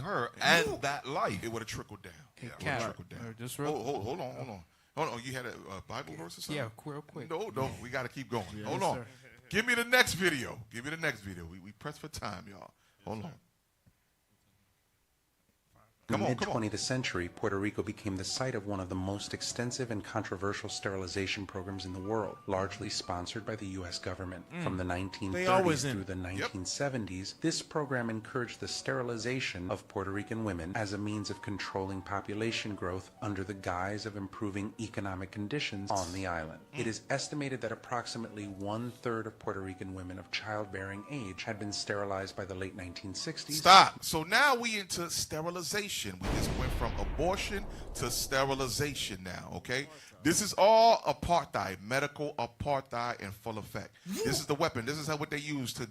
that life. It would have trickled down. Hey, Cap, just real. Hold on. You had a Bible verse or something? Yeah, real quick. No, we got to keep going. Hold on. Sir. Give me the next video. We press for time, y'all. Hold on. In the mid-20th century, Puerto Rico became the site of one of the most extensive and controversial sterilization programs in the world, largely sponsored by the U.S. government. From the 1930s through the 1970s, this program encouraged the sterilization of Puerto Rican women as a means of controlling population growth under the guise of improving economic conditions on the island. It is estimated that approximately 1/3 of Puerto Rican women of childbearing age had been sterilized by the late 1960s. Stop. So now we into sterilization. We just went from abortion to sterilization now, okay? This is all apartheid, medical apartheid in full effect. This is the weapon. This is what they use to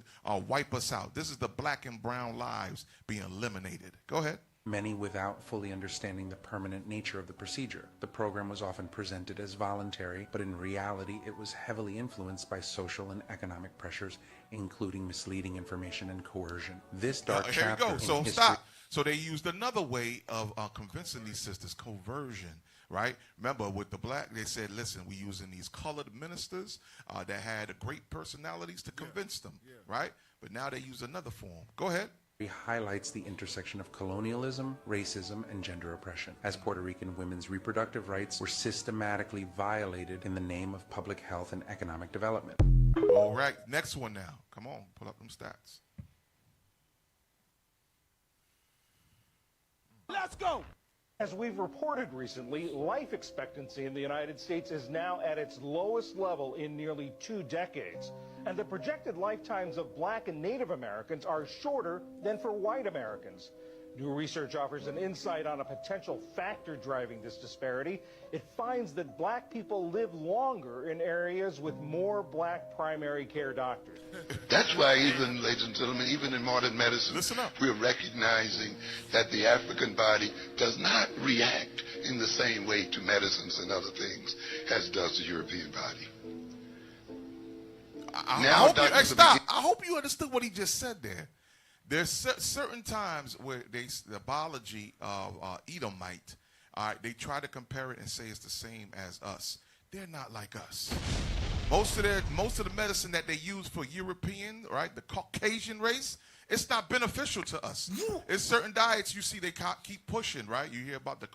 wipe us out. This is the black and brown lives being eliminated. Go ahead. Many without fully understanding the permanent nature of the procedure. The program was often presented as voluntary, but in reality it was heavily influenced by social and economic pressures, including misleading information and coercion. This dark chapter in history... Stop. So they used another way of convincing these sisters, coercion, right? Remember, with the black, they said, listen, we're using these colored ministers that had great personalities to convince them, right? But now they use another form. Go ahead. It highlights the intersection of colonialism, racism, and gender oppression, as Puerto Rican women's reproductive rights were systematically violated in the name of public health and economic development. All right, next one now. Come on, pull up them stats. Let's go! As we've reported recently, life expectancy in the United States is now at its lowest level in nearly 2 decades. And the projected lifetimes of Black and Native Americans are shorter than for white Americans. New research offers an insight on a potential factor driving this disparity. It finds that Black people live longer in areas with more Black primary care doctors. That's why even, ladies and gentlemen, even in modern medicine, we're recognizing that the African body does not react in the same way to medicines and other things as does the European body. I hope you understood what he just said there. There's certain times where the biology of Edomite, they try to compare it and say it's the same as us. They're not like us. Most of the medicine that they use for European, right, the Caucasian race, it's not beneficial to us. It's certain diets you see they keep pushing, right? You hear about the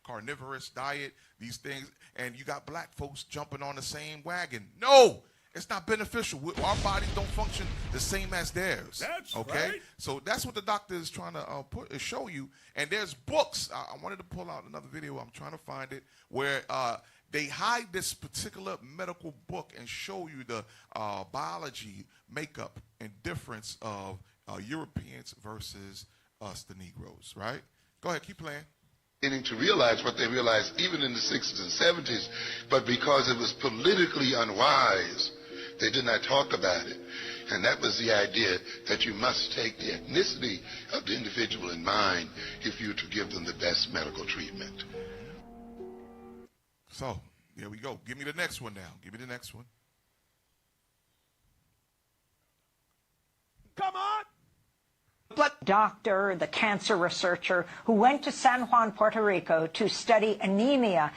carnivorous diet, these things, and you got Black folks jumping on the same wagon. No! It's not beneficial. Our bodies don't function the same as theirs. That's okay? Right. So that's what the doctor is trying to show you. And there's books. I wanted to pull out another video. I'm trying to find it where they hide this particular medical book and show you the biology, makeup, and difference of Europeans versus us, the Negroes. Right? Go ahead. Keep playing. Beginning to realize what they realized even in the 60s and 70s, but because it was politically unwise, they did not talk about it. And that was the idea that you must take the ethnicity of the individual in mind if you're to give them the best medical treatment. So, here we go. Give me the next one now. Give me the next one. Come on! Doctor, the cancer researcher, who went to San Juan, Puerto Rico to study anemia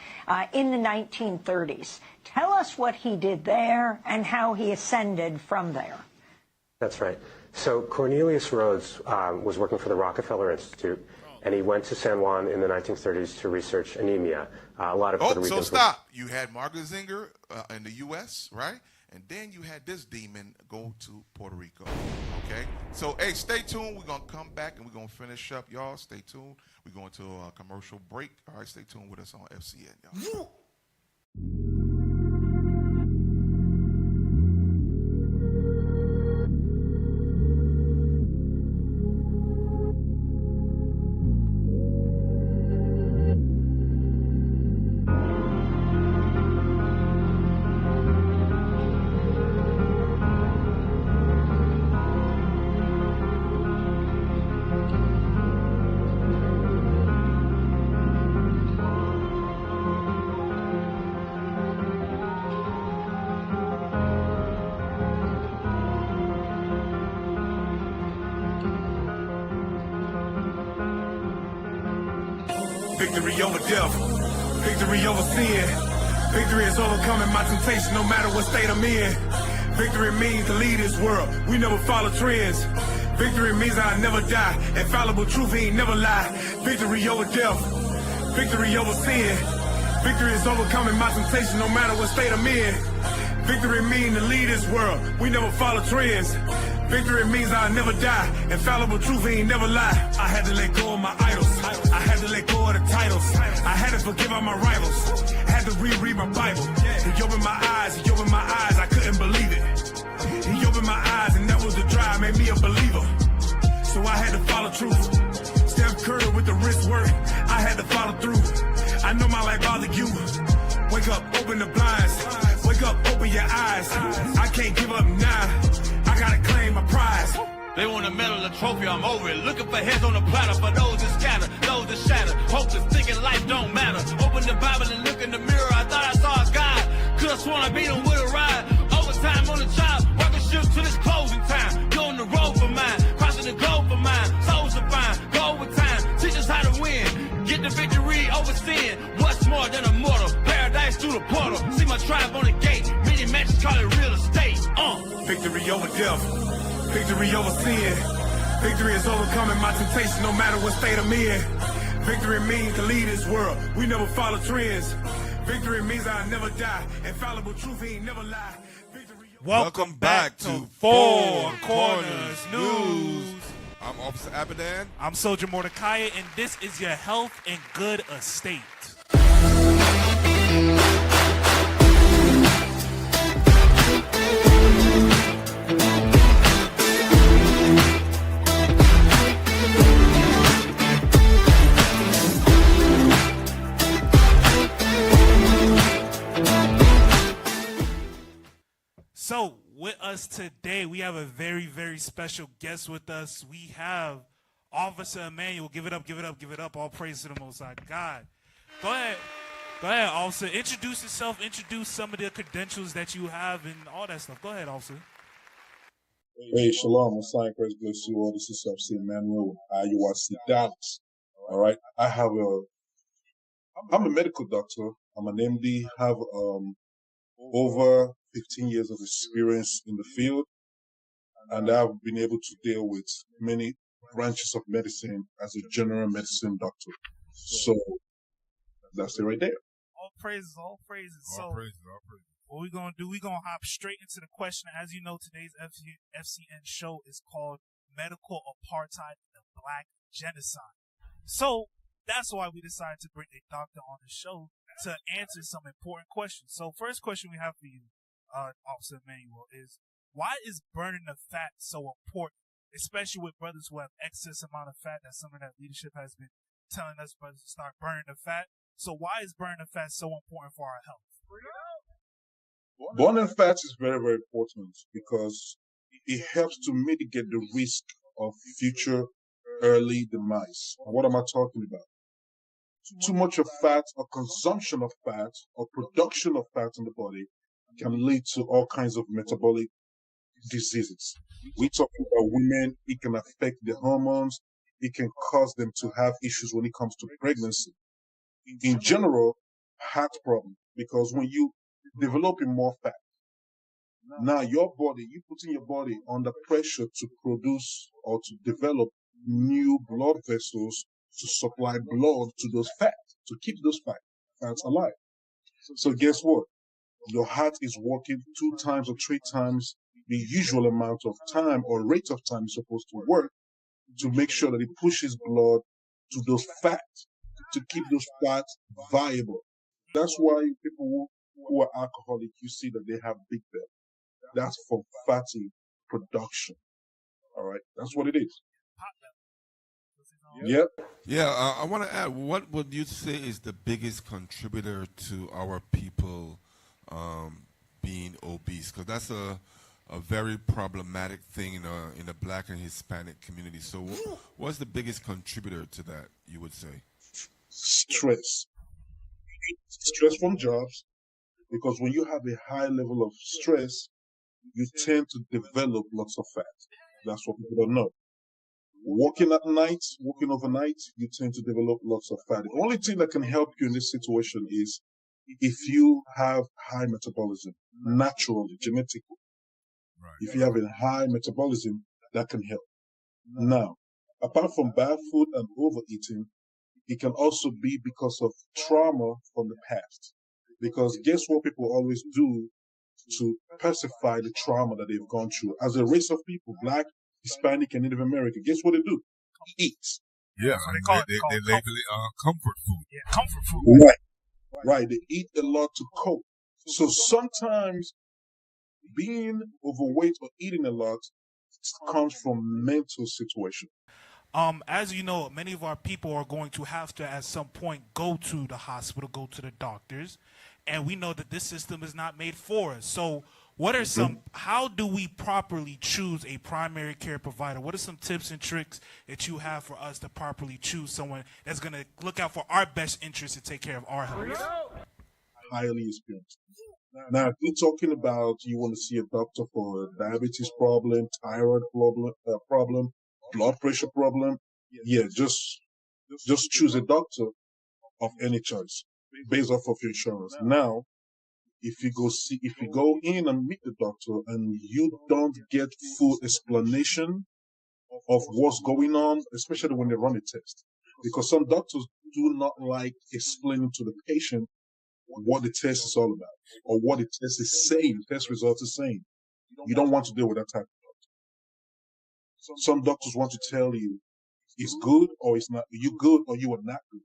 in the 1930s. Tell us what he did there and how he ascended from there. That's right. So Cornelius Rhodes was working for the Rockefeller Institute, and he went to San Juan in the 1930s to research anemia. A lot of Puerto Ricans. So stop. You had Margaret Sanger in the U.S., right? And then you had this demon go to Puerto Rico, okay? So, hey, stay tuned. We're going to come back and we're going to finish up, y'all. Stay tuned. We're going to a commercial break. All right, stay tuned with us on FCN, y'all. Victory over death, victory over sin. Victory is overcoming my temptation no matter what state I'm in. Victory means to lead this world, we never follow trends. Victory means I never die, infallible truth ain't never lie. Victory over death, victory over sin. Victory is overcoming my temptation no matter what state I'm in. Victory means to lead this world, we never follow trends. Victory means I'll never die. Infallible truth ain't never lie. I had to let go of my idols. I had to let go of the titles. I had to forgive all my rivals. Had to reread my Bible. He opened my eyes. He opened my eyes. I couldn't believe it. He opened my eyes, and that was the drive. Made me a believer. So I had to follow truth. Steph Curry with the wrist work. I had to follow through. I know my life bothered you. Wake up, open the blinds. Wake up, open your eyes. I can't give up now. I gotta claim my prize. They want a medal, a trophy, I'm over it. Looking for heads on the platter for those that scatter, those that shatter. Hopeless, thinking life don't matter. Open the Bible and look in the mirror. I thought I saw a God. Could've sworn I beat him with a ride. Overtime on the job, working shifts till it's closing time. Go on the road for mine, crossing the globe for mine. Souls are fine, go with time. Teach us how to win. Get the victory over sin. What's more than a mortal? Paradise through the portal. See my tribe on the gate. Many matches call it real estate. Victory over death. Victory over sin. Victory is overcoming my temptation no matter what state I'm in. Victory means to lead this world. We never follow trends. Victory means I'll never die. Infallible truth ain't never lie. Welcome back to Four Corners News. I'm Officer Abadan. I'm Soldier Mordecai, and this is your health and good estate. So, with us today, we have a very, very special guest with us. We have Officer Emmanuel. Give it up, give it up, give it up. All praise to the Most High God. Go ahead, Officer. Introduce yourself. Introduce some of the credentials that you have and all that stuff. Go ahead, Officer. Hey, Shalom. Messiah, praise bless you all. This is FCN Emmanuel, IUIC Dallas. All right. I'm a medical doctor. I'm an MD, have over 15 years of experience in the field, and I've been able to deal with many branches of medicine as a general medicine doctor. So that's it right there. All praises, all praises. All praises, all praises. What we're going to do, we're going to hop straight into the question. As you know, today's FCN show is called Medical Apartheid and the Black Genocide. So that's why we decided to bring a doctor on the show to answer some important questions. So first question we have for you, Officer Emmanuel, is why is burning the fat so important, especially with brothers who have excess amount of fat? That's something that leadership has been telling us, brothers, to start burning the fat. So why is burning the fat so important for our health? Burning fat is very, very important because it helps to mitigate the risk of future early demise. And what am I talking about? Too much of fat or consumption of fat or production of fat in the body can lead to all kinds of metabolic diseases. We're talking about women. It can affect the hormones. It can cause them to have issues when it comes to pregnancy. In general, heart problem, because when you developing more fat, now you putting your body under pressure to produce or to develop new blood vessels to supply blood to those fats, to keep those fats alive. So guess what? Your heart is working 2 times or 3 times the usual amount of time or rate of time it's supposed to work to make sure that it pushes blood to those fats, to keep those fats viable. That's why people who are alcoholic, you see that they have big belly. That's from fatty production. All right, that's what it is. Yep. Yeah, I want to add, what would you say is the biggest contributor to our people being obese? Because that's a very problematic thing in the Black and Hispanic community. So what's the biggest contributor to that, you would say? Stress. Stress from jobs, because when you have a high level of stress, you tend to develop lots of fat. That's what people don't know. Working at night, working overnight, you tend to develop lots of fat. The only thing that can help you in this situation is if you have high metabolism, naturally, genetically. Right. If you have a high metabolism, that can help. Now, apart from bad food and overeating, it can also be because of trauma from the past. Because guess what people always do to pacify the trauma that they've gone through? As a race of people, Black, Hispanic, and Native American, guess what they do? Eat. Yeah, so they label it comfort food. Yeah, comfort food. Right. They eat a lot to cope. So sometimes being overweight or eating a lot comes from mental situation. As you know, many of our people are going to have to, at some point, go to the hospital, go to the doctors, and we know that this system is not made for us. So what are how do we properly choose a primary care provider? What are some tips and tricks that you have for us to properly choose someone that's going to look out for our best interests and take care of our health? Highly experienced. Now, if you're talking about you want to see a doctor for a diabetes problem, thyroid problem, blood pressure problem, yeah, just choose a doctor of any choice based off of your insurance. Now, if you go in and meet the doctor and you don't get full explanation of what's going on, especially when they run a test, because some doctors do not like explaining to the patient what the test is all about or what the test is saying, the test results is saying. You don't want to deal with that type of doctor. Some doctors want to tell you it's good or it's not. You good or you are not good.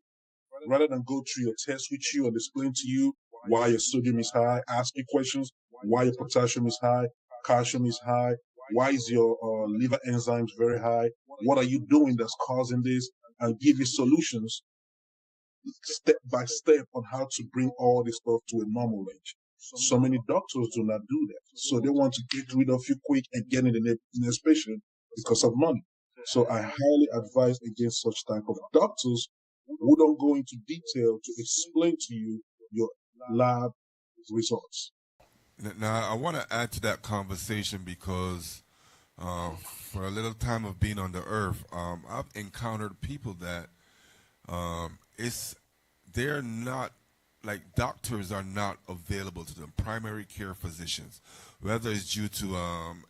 Rather than go through your test with you and explain to you why your sodium is high, ask you questions, why your potassium is high, calcium is high, why is your liver enzymes very high, what are you doing that's causing this, and give you solutions step by step on how to bring all this stuff to a normal range. So many doctors do not do that. So they want to get rid of you quick and get in the next patient because of money. So I highly advise against such type of doctors who don't go into detail to explain to you your lab results. Now, I want to add to that conversation because for a little time of being on the earth, I've encountered people that they're not, like doctors are not available to them, primary care physicians, whether it's due to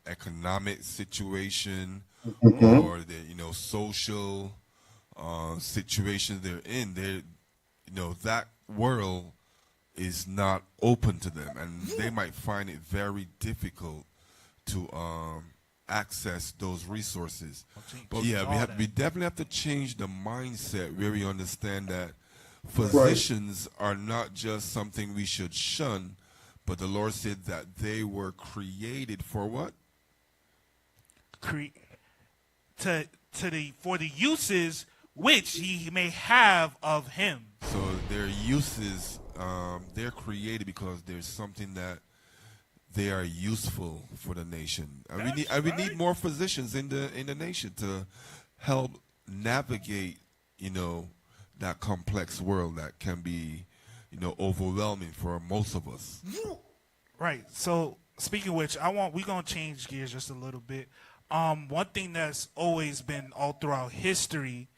economic situation or the social situation they're in. That world is not open to them, and they might find it very difficult to access those resources. But yeah, we definitely have to change the mindset where we understand that physicians are not just something we should shun, but the Lord said that they were created for what? For the uses which he may have of him. So their uses, they're created because there's something that they are useful for the nation. And we need more physicians in the nation to help navigate, that complex world that can be, overwhelming for most of us. Right. So speaking of which, we're gonna change gears just a little bit. One thing that's always been all throughout history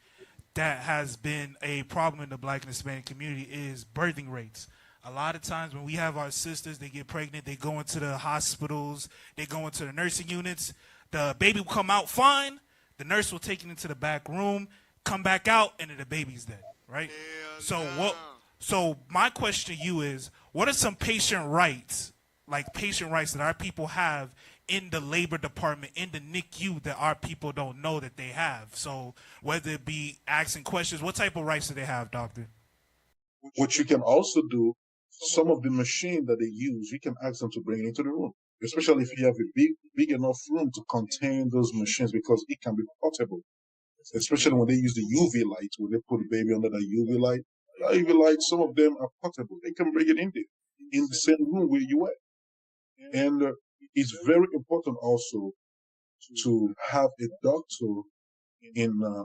that has been a problem in the Black and Hispanic community is birthing rates. A lot of times when we have our sisters, they get pregnant, they go into the hospitals, they go into the nursing units, the baby will come out fine, the nurse will take it into the back room, come back out, and then the baby's dead, right? So my question to you is, what are some patient rights that our people have in the labor department, in the NICU, that our people don't know that they have? So whether it be asking questions, what type of rights do they have, doctor? What you can also do, some of the machine that they use, you can ask them to bring it into the room, especially if you have a big enough room to contain those machines, because it can be portable, especially when they use the UV light, when they put the baby under the UV light. The UV light, some of them are portable. They can bring it in there, in the same room where you are. And it's very important also to have a doctor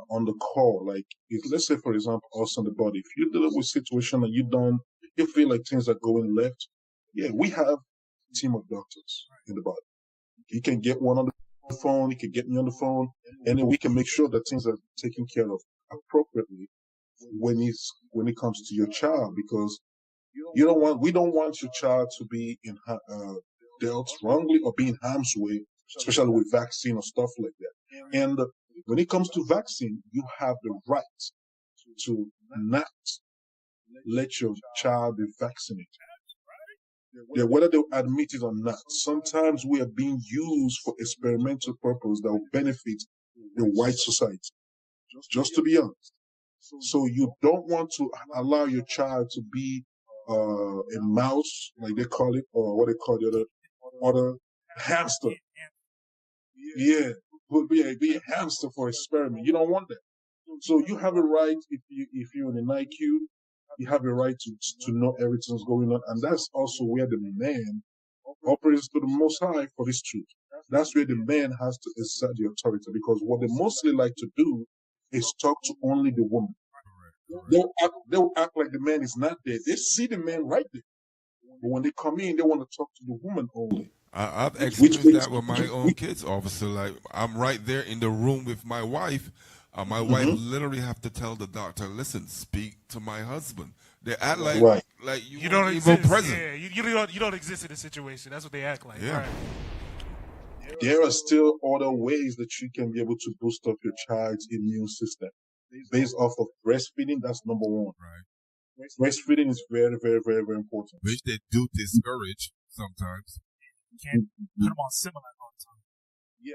on the call. Like, let's say, for example, us on the body, if you're dealing with a situation and you feel like things are going left, we have a team of doctors in the body. You can get one on the phone, you can get me on the phone, and then we can make sure that things are taken care of appropriately when it comes to your child, because we don't want your child to be dealt wrongly or be in harm's way, especially with vaccine or stuff like that. And when it comes to vaccine, you have the right to not let your child be vaccinated. Whether they admit it or not, sometimes we are being used for experimental purpose that will benefit the white society, just to be honest. So you don't want to allow your child to be a mouse, like they call it, or what they call the other hamster. Yeah, be a hamster for experiment. You don't want that. So you have a right, if you're in an IQ, you have a right to know everything's going on, and that's also where the man operates to the Most High for this truth. That's where the man has to exert the authority, because what they mostly like to do is talk to only the woman. They'll act like the man is not there. They see the man right there, but when they come in, they want to talk to the woman only. I've experienced that with my own kids, officer. Like, I'm right there in the room with my wife. My wife literally have to tell the doctor, "Listen, speak to my husband." They act like you don't even present. Yeah, you don't exist in the situation. That's what they act like. Yeah. Right. There are still other ways that you can be able to boost up your child's immune system based off of breastfeeding. That's number one. Right. Breastfeeding is very, very, very, very important. Which they do discourage sometimes. You can't put them on Similac all the time.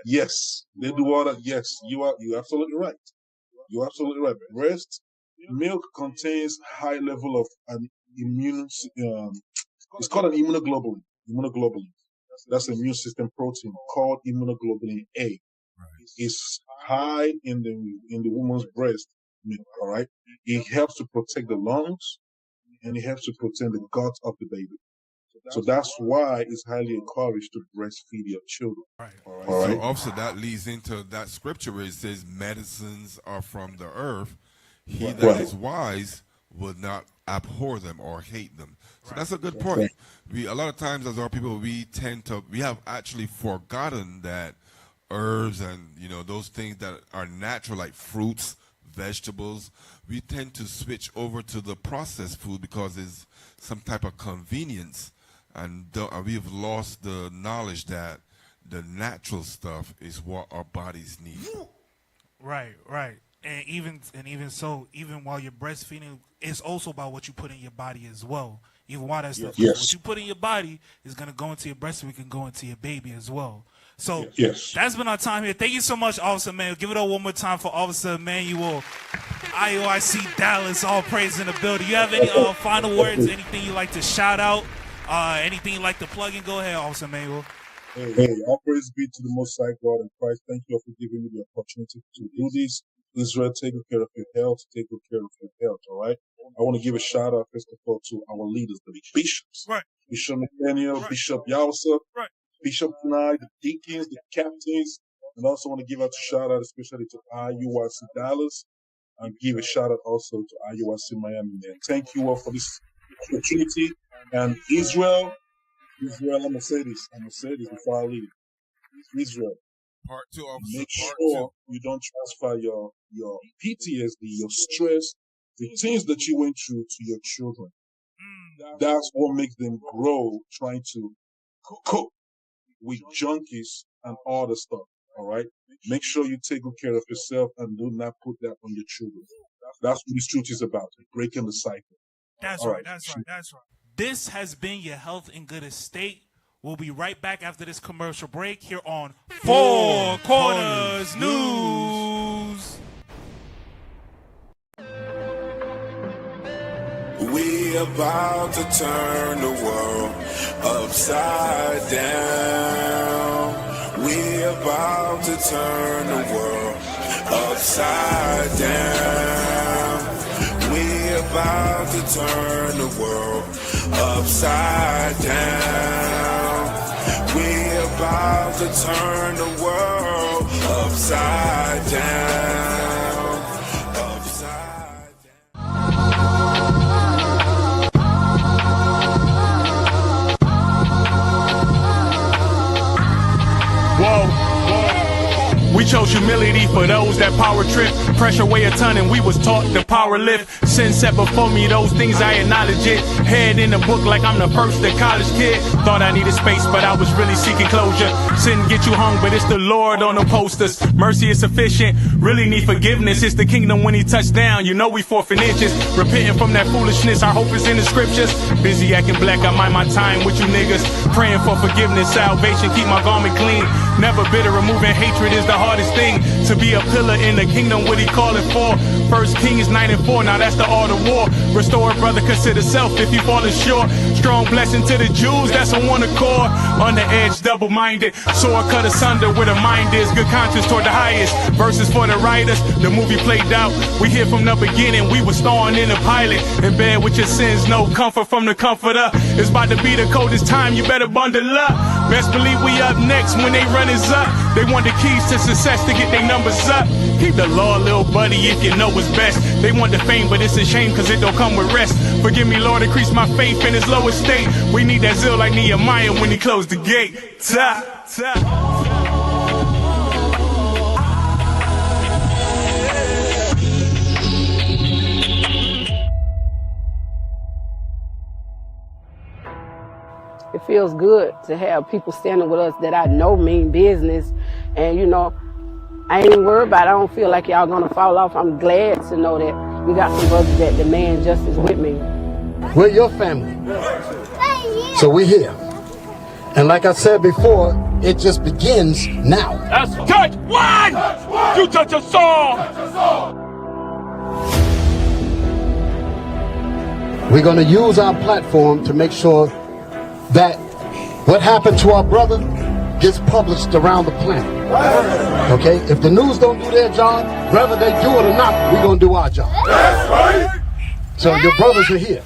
Yes, they do all that. Yes, you're absolutely right. You're absolutely right. Breast milk contains high level of an immune. It's called an immunoglobulin. Immunoglobulin. That's an immune system protein called immunoglobulin A. It's high in the woman's breast milk. All right. It helps to protect the lungs, and it helps to protect the gut of the baby. So that's why it's highly encouraged to breastfeed your children. All right. So also that leads into that scripture where it says medicines are from the earth. He that is wise would not abhor them or hate them. So that's a good point. A lot of times as our people, we have actually forgotten that herbs and, those things that are natural, like fruits, vegetables, we tend to switch over to the processed food because it's some type of convenience. And we've lost the knowledge that the natural stuff is what our bodies need. Right. And even while you're breastfeeding, it's also about what you put in your body as well. Even while that stuff, what you put in your body is going to go into your breast, and it can go into your baby as well. So that's been our time here. Thank you so much, Officer Emmanuel. Give it up one more time for Officer Emmanuel. IOIC Dallas, all praise in the building. You have any final words, anything you like to shout out, anything you like to plug in? Go ahead, Officer Emmanuel. Hey, all praise be to the Most High God and Christ. Thank you all for giving me the opportunity to do this. Israel, take good care of your health. Take good care of your health, all right? I want to give a shout out, first of all, to our leaders, the bishops. Right. Bishop Nathaniel, Bishop Yawsa, Bishop Kunai, the deacons, the captains. And also want to give out a shout out, especially to IUIC Dallas. And give a shout out also to IUIC Miami. And thank you all for this opportunity. And Israel, I'm going to say this before I leave. Israel. Part 2, officer. Make sure you don't transfer your PTSD, your stress, the things that you went through to your children. That's what makes them grow, trying to cope with junkies and all the stuff. All right? Make sure you take good care of yourself and do not put that on your children. That's what this truth is about, breaking the cycle. That's right. This has been your Health in Good Estate. We'll be right back after this commercial break here on Four Corners News. We about to turn the world upside down. We about to turn the world upside down. We about to turn the world upside down. We're about to turn the world upside down. Upside down. Whoa. We chose humility for those that power trip. Pressure weigh a ton and we was taught to power lift. Sin set before me, those things I acknowledge it. Head in the book like I'm the first college kid. Thought I needed space, but I was really seeking closure. Sin get you hung, but it's the Lord on the posters. Mercy is sufficient, really need forgiveness. It's the kingdom when he touched down, you know we 4 inches. Repenting from that foolishness, our hope is in the scriptures. Busy acting black, I mind my time with you niggas. Praying for forgiveness, salvation, keep my garment clean. Never bitter, removing hatred is the hardest thing. To be a pillar in the kingdom, what he calling for. 1 Kings 9:4, now that's the art of war. Restore brother, consider self if you falling short. Strong blessing to the Jews, that's a one accord. On the edge, double-minded, sword cut asunder where the mind is. Good conscience toward the highest. Verses for the writers, the movie played out. We hear from the beginning, we were starring in the pilot. In bed with your sins, no comfort from the comforter. It's about to be the coldest time, you better bundle up. Best believe we up next when they run us up. They want the keys to success to get their numbers up. Keep the law, little buddy, if you know what's best. They want the fame, but it's a shame cause it don't come with rest. Forgive me, Lord, increase my faith in his lowest state. We need that zeal like Nehemiah when he closed the gate. Ta, ta. It feels good to have people standing with us that I know mean business. And, you know, I ain't even worried about it. I don't feel like y'all gonna fall off. I'm glad to know that we got some brothers that demand justice with me. We're your family. So we're here. And like I said before, it just begins now. That's touch one! You touch a soul! We're going to use our platform to make sure that what happened to our brother gets published around the planet. Okay? If the news don't do their job, whether they do it or not, we're going to do our job. That's right! So your brothers are here.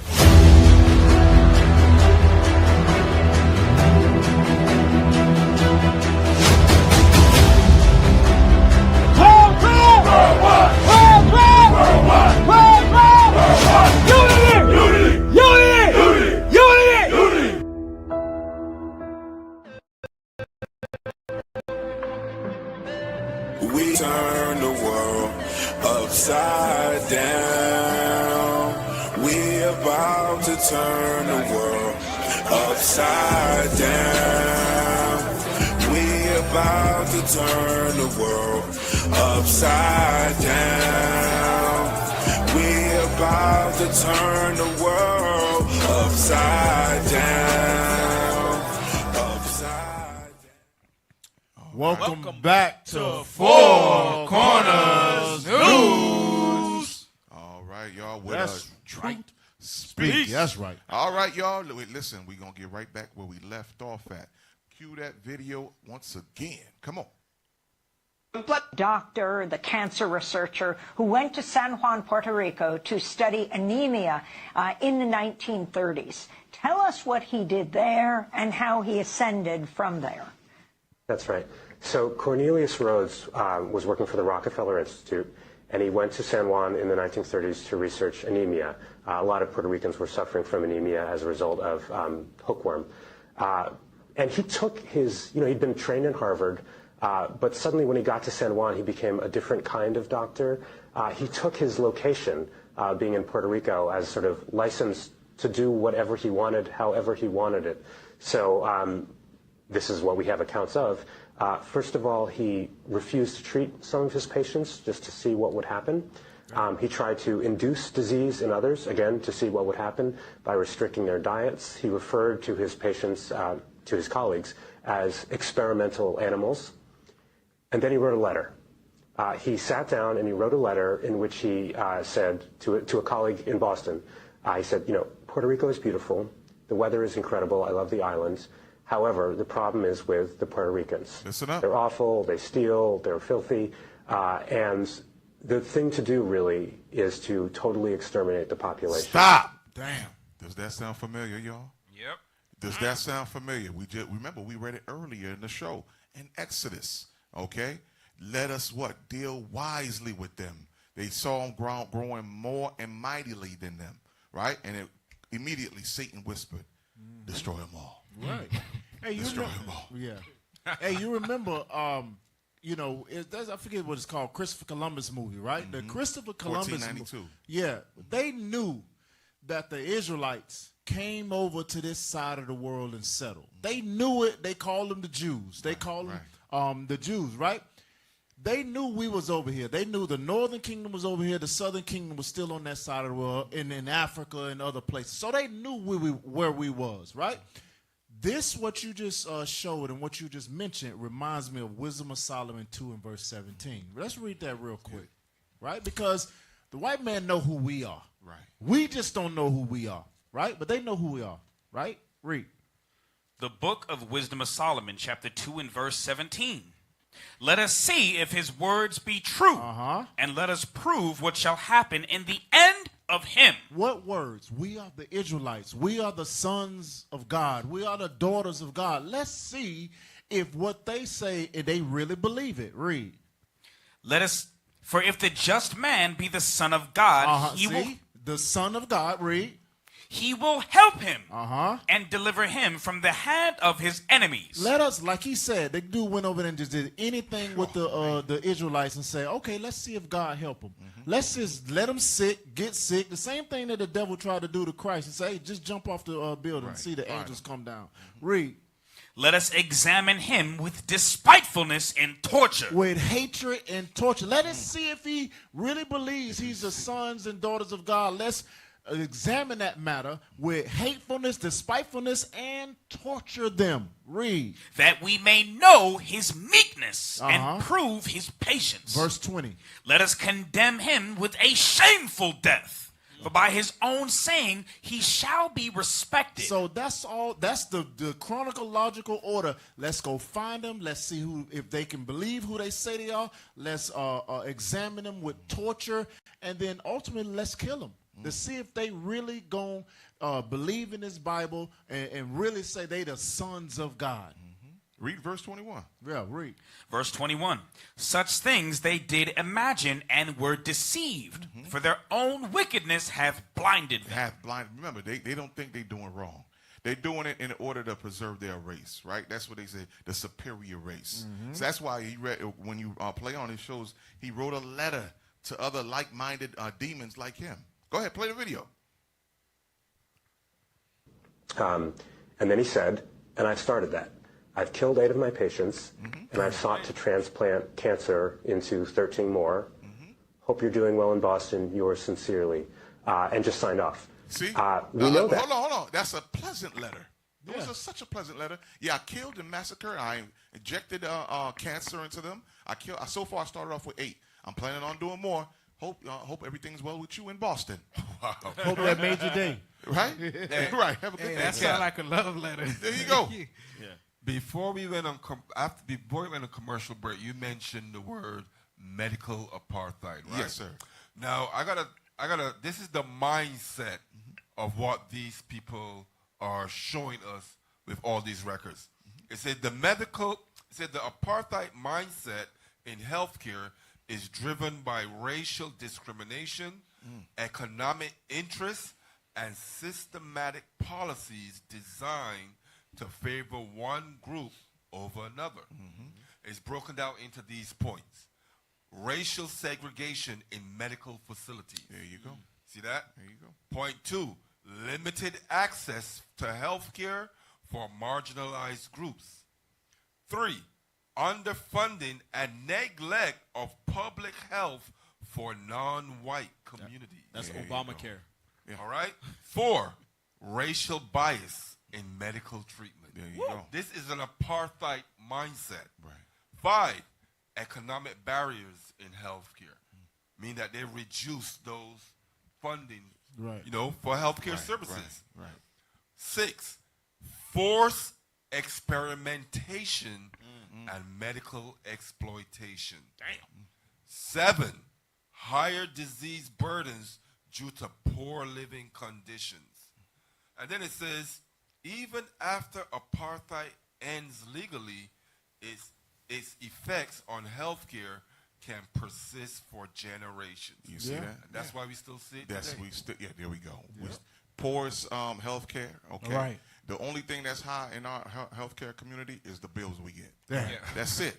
We turn the world upside down. We about to turn the world upside down. We about to turn the world upside down. We about to turn the world upside down. Upside down. Welcome back to Four Corners News. All right, y'all. With That's Truth right. Speaks. That's right. All right, y'all. Listen, we're going to get right back where we left off at. Cue that video once again. Come on. Doctor, the cancer researcher who went to San Juan, Puerto Rico to study anemia in the 1930s. Tell us what he did there and how he ascended from there. That's right. So Cornelius Rhodes was working for the Rockefeller Institute, and he went to San Juan in the 1930s to research anemia. A lot of Puerto Ricans were suffering from anemia as a result of hookworm. And he took his, he'd been trained in Harvard, but suddenly when he got to San Juan, he became a different kind of doctor. He took his location, being in Puerto Rico, as sort of licensed to do whatever he wanted, however he wanted it. So this is what we have accounts of. First of all, he refused to treat some of his patients just to see what would happen. He tried to induce disease in others, again, to see what would happen by restricting their diets. He referred to his patients, to his colleagues, as experimental animals. And then he wrote a letter. He sat down and he wrote a letter in which he said to a colleague in Boston, he said, Puerto Rico is beautiful. The weather is incredible. I love the islands. However, the problem is with the Puerto Ricans. Listen up. They're awful, they steal, they're filthy, and the thing to do really is to totally exterminate the population. Stop! Damn. Does that sound familiar, y'all? Yep. Does that sound familiar? We just remember we read it earlier in the show in Exodus. Okay, let us what? Deal wisely with them. They saw them growing more and mightily than them, right? And immediately Satan whispered, "Destroy them all." Right. Hey, you Destroy remember? them all. Yeah. Hey, you remember? I forget what it's called. Christopher Columbus movie, right? The Christopher Columbus 1492. Yeah, they knew that the Israelites came over to this side of the world and settled. They knew it. They called them the Jews. They called them the Jews, right? They knew we was over here. They knew the northern kingdom was over here. The southern kingdom was still on that side of the world, and in Africa and other places. So they knew where we was, right? This, what you just showed and what you just mentioned, reminds me of Wisdom of Solomon 2 and verse 17. Let's read that real quick, right? Because the white man know who we are. Right. We just don't know who we are, right? But they know who we are, right? Read. The book of Wisdom of Solomon, chapter 2 and verse 17. Let us see if his words be true, and let us prove what shall happen in the end of him. What words? We are the Israelites. We are the sons of God. We are the daughters of God. Let's see if what they say, if they really believe it. Read. For if the just man be the son of God, he will... The son of God, read. He will help him and deliver him from the hand of his enemies. Let us, like he said, the dude went over there and just did anything with the Israelites and say, okay, let's see if God help them. Let's just let them get sick. The same thing that the devil tried to do to Christ and say, hey, just jump off the building and see the angels come down. Read. Let us examine him with despitefulness and torture. With hatred and torture. Let us see if he really believes he's the sons and daughters of God. Let's examine that matter with hatefulness, despitefulness, and torture them. Read. That we may know his meekness and prove his patience. Verse 20. Let us condemn him with a shameful death. For by his own saying, he shall be respected. So that's all. That's the chronological order. Let's go find them. Let's see if they can believe who they say they are. Let's examine them with torture, and then ultimately let's kill them to see if they really gonna believe in this Bible and really say they the sons of God. Read verse 21. Yeah, read. Verse 21. Such things they did imagine and were deceived, for their own wickedness hath blinded them. Remember, they don't think they're doing wrong. They're doing it in order to preserve their race, right? That's what they say, the superior race. So that's why he read, when you play on his shows, he wrote a letter to other like-minded demons like him. Go ahead, play the video. And then he said, and I've started that. I've killed 8 of my patients, and I've sought to transplant cancer into 13 more. Hope you're doing well in Boston. Yours sincerely. And just signed off. See? We know that. Hold on. That's a pleasant letter. It was such a pleasant letter. Yeah, I killed and massacred. I injected cancer into them. So far, I started off with 8. I'm planning on doing more. Hope everything's well with you in Boston. Wow. Hope that made your day. Right? Right. Have a good day. That sounds like a love letter. There you go. Before we went on commercial break, you mentioned the word medical apartheid, right? Yes, sir. Now I gotta. This is the mindset of what these people are showing us with all these records. It said the apartheid mindset in healthcare is driven by racial discrimination, economic interests, and systematic policies designed to favor one group over another. It's broken down into these points. Racial segregation in medical facilities. There you go. See that? There you go. Point 2, limited access to health care for marginalized groups. 3, underfunding and neglect of public health for non-white communities. That's Obamacare. All right? 4, racial bias in medical treatment. There you go. This is an apartheid mindset. Right. 5, economic barriers in healthcare, mean that they reduce those funding, for healthcare services. Right. 6, forced experimentation and medical exploitation. Damn. 7, higher disease burdens due to poor living conditions. And then it says, even after apartheid ends legally, its effects on healthcare can persist for generations. You see that? And that's why we still see it today. There we go. Poorest healthcare. Okay. Right. The only thing that's high in our healthcare community is the bills we get. Yeah. That's it.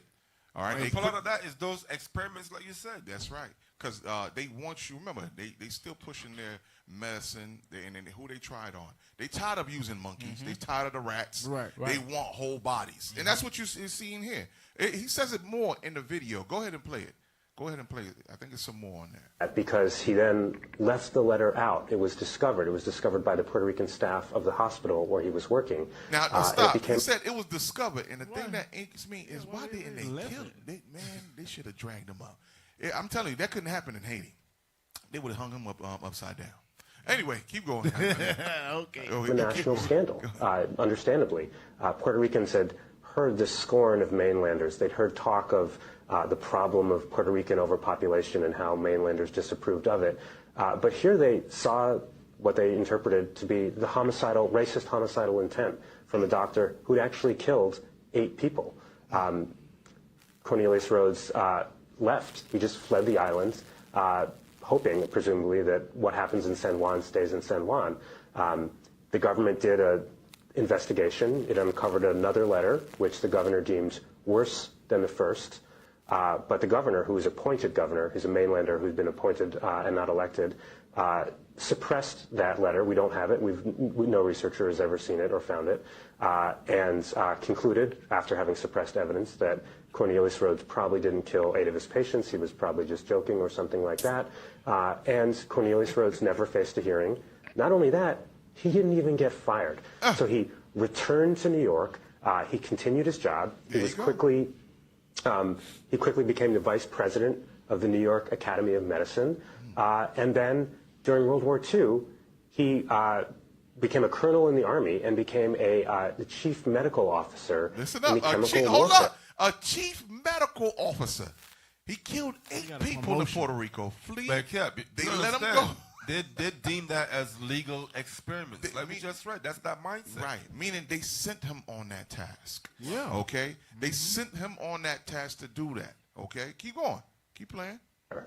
All right. And a lot of that is those experiments, like you said. That's right. Because they want you. Remember, they still pushing their medicine and who they tried on. They tired of using monkeys. They tired of the rats. Right. They want whole bodies, and that's what you're seeing here. He says it more in the video. Go ahead and play it. Go ahead and play it. I think there's some more on there. Because he then left the letter out. It was discovered. It was discovered by the Puerto Rican staff of the hospital where he was working. Now, stop. He said it was discovered, and the thing that angers me is why didn't they kill him? They should have dragged him up. I'm telling you, that couldn't happen in Haiti. They would have hung him up upside down. Anyway, keep going. Okay. A national scandal, understandably. Puerto Ricans had heard the scorn of mainlanders. They'd heard talk of the problem of Puerto Rican overpopulation and how mainlanders disapproved of it. But here they saw what they interpreted to be the racist homicidal intent from a doctor who'd actually killed 8 people. Cornelius Rhodes left. He just fled the island, hoping, presumably, that what happens in San Juan stays in San Juan. The government did an investigation. It uncovered another letter, which the governor deemed worse than the first. But the governor, who is appointed governor, he's a mainlander who's been appointed and not elected, suppressed that letter. We don't have it. No researcher has ever seen it or found it. And concluded, after having suppressed evidence, that Cornelius Rhodes probably didn't kill 8 of his patients. He was probably just joking or something like that. And Cornelius Rhodes never faced a hearing, Not only that, he didn't even get fired. So he returned to New York. He continued his job. He quickly became the vice president of the New York Academy of Medicine. And then during World War II, he became a colonel in the Army and became the chief medical officer in the chemical warfare. A chief medical officer. He killed 8 people in Puerto Rico. They let him go. They deemed that as legal experiments. Like we just read, that's that mindset. Right, meaning they sent him on that task. Yeah. Okay? They sent him on that task to do that. Okay? Keep going. Keep playing.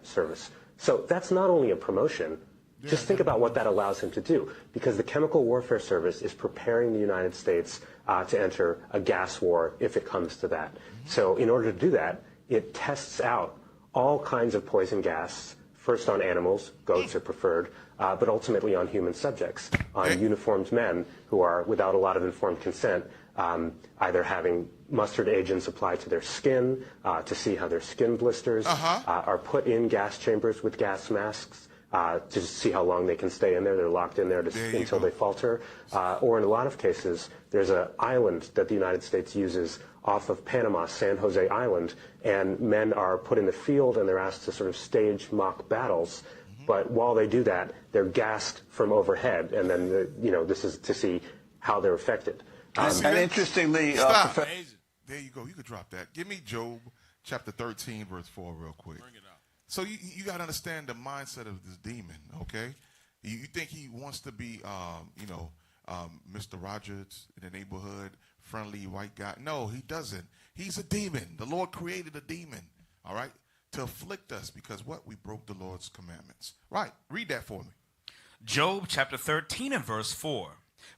Service. So that's not only a promotion. Just think about what that allows him to do, because the Chemical Warfare Service is preparing the United States to enter a gas war if it comes to that. So in order to do that, it tests out all kinds of poison gas, first on animals, goats are preferred, but ultimately on human subjects, on uniformed men who are, without a lot of informed consent, either having mustard agents applied to their skin to see how their skin blisters, are put in gas chambers with gas masks to see how long they can stay in there. They're locked in there until they falter. Or in a lot of cases, there's an island that the United States uses off of Panama, San Jose Island, and men are put in the field and they're asked to sort of stage mock battles. But while they do that, they're gassed from overhead, and then this is to see how they're affected. And interestingly, there you go. You could drop that. Give me Job chapter 13, verse 4 real quick. Bring it out. So you got to understand the mindset of this demon, okay? You think he wants to be, Mr. Rogers in the neighborhood, friendly white guy. No, he doesn't. He's a demon. The Lord created a demon, all right, to afflict us because what? We broke the Lord's commandments. Right. Read that for me. Job chapter 13 and verse 4.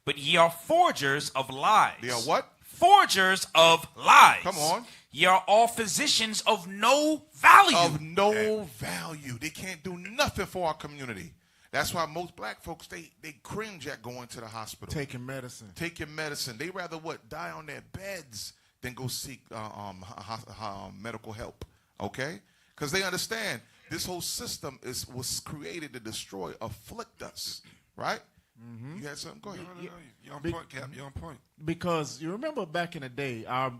But ye are forgers of lies. They are what? Forgers of lies. Come on. Ye are all physicians of no value. Of no value. They can't do nothing for our community. That's why most black folks, they cringe at going to the hospital. Taking medicine. Taking medicine. They rather die on their beds than go seek medical help. Okay? Because they understand this whole system was created to destroy, afflict us. Right? Mm-hmm. You had something? Go ahead. No. You're on point, Cap. You're on point. Because you remember back in the day, our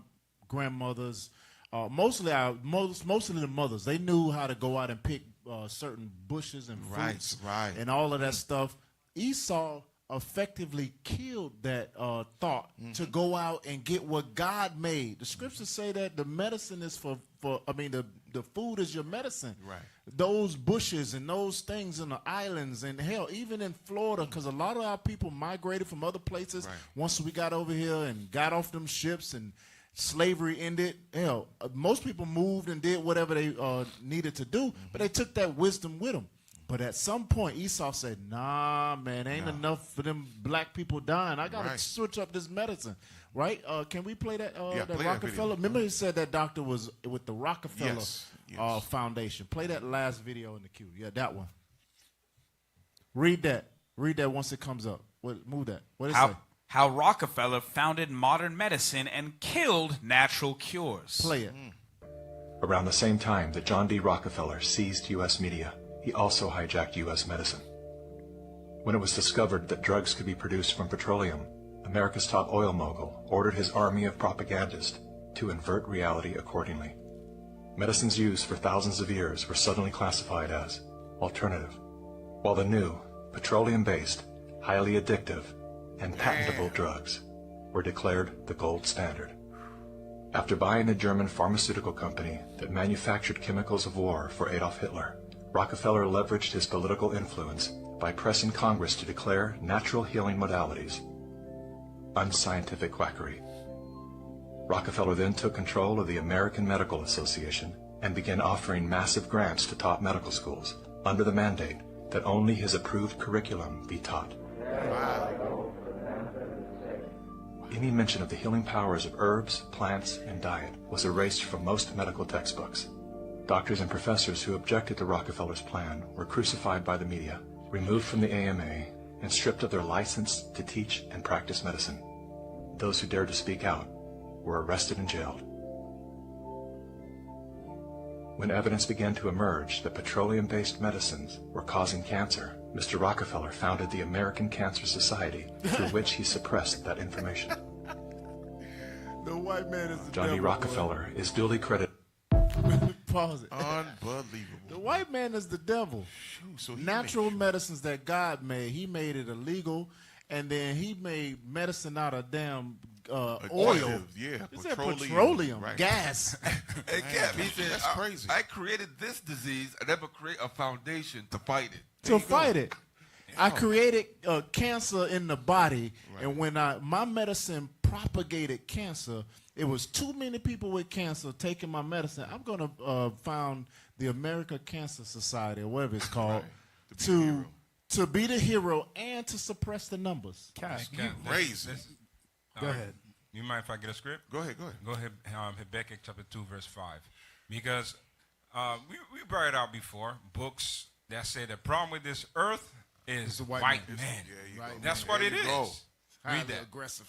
grandmothers, mostly the mothers, they knew how to go out and pick certain bushes and fruits and all of that stuff. Esau effectively killed that thought to go out and get what God made. The scriptures say that the medicine is the food is your medicine. Right. Those bushes and those things in the islands, and hell, even in Florida, because a lot of our people migrated from other places once we got over here and got off them ships and slavery ended. Hell, most people moved and did whatever they needed to do, but they took that wisdom with them. But at some point, Esau said, nah, man, ain't enough for them black people dying. I got to switch up this medicine. Right? Can we play that play Rockefeller? that Remember he said that doctor was with the Rockefeller Foundation. Play that last video in the queue. Yeah, that one. Read that. Read that once it comes up. Move that. What did it say? How Rockefeller founded modern medicine and killed natural cures. Play it. Around the same time that John D. Rockefeller seized U.S. media, he also hijacked U.S. medicine. When it was discovered that drugs could be produced from petroleum, America's top oil mogul ordered his army of propagandists to invert reality accordingly. Medicines used for thousands of years were suddenly classified as alternative, while the new, petroleum-based, highly addictive, and patentable drugs were declared the gold standard. After buying a German pharmaceutical company that manufactured chemicals of war for Adolf Hitler, Rockefeller leveraged his political influence by pressing Congress to declare natural healing modalities unscientific quackery. Rockefeller then took control of the American Medical Association and began offering massive grants to top medical schools under the mandate that only his approved curriculum be taught. Any mention of the healing powers of herbs, plants, and diet was erased from most medical textbooks. Doctors and professors who objected to Rockefeller's plan were crucified by the media, removed from the AMA, and stripped of their license to teach and practice medicine. Those who dared to speak out were arrested and jailed. When evidence began to emerge that petroleum-based medicines were causing cancer, Mr. Rockefeller founded the American Cancer Society, through which he suppressed that information. The white man is the John D. devil, Rockefeller is duly credited. Pause it. Unbelievable. The white man is the devil. Shoot, so Natural medicines that God made, he made it illegal, and then he made medicine out of damn oil. Yeah, Is that petroleum right. gas? Hey, Cap, he said, That's crazy. I created this disease. I never create a foundation to fight it. To fight it. I created cancer in the body, and when my medicine propagated cancer, it was too many people with cancer taking my medicine. I'm going to found the American Cancer Society, or whatever it's called, to be the hero and to suppress the numbers. Crazy. Go ahead. You mind if I get a script? Go ahead. Go ahead. Habakkuk chapter 2, verse 5. Because we brought it out before, books that say the problem with this earth is white men. Right. That's what it is. Read that. Aggressive.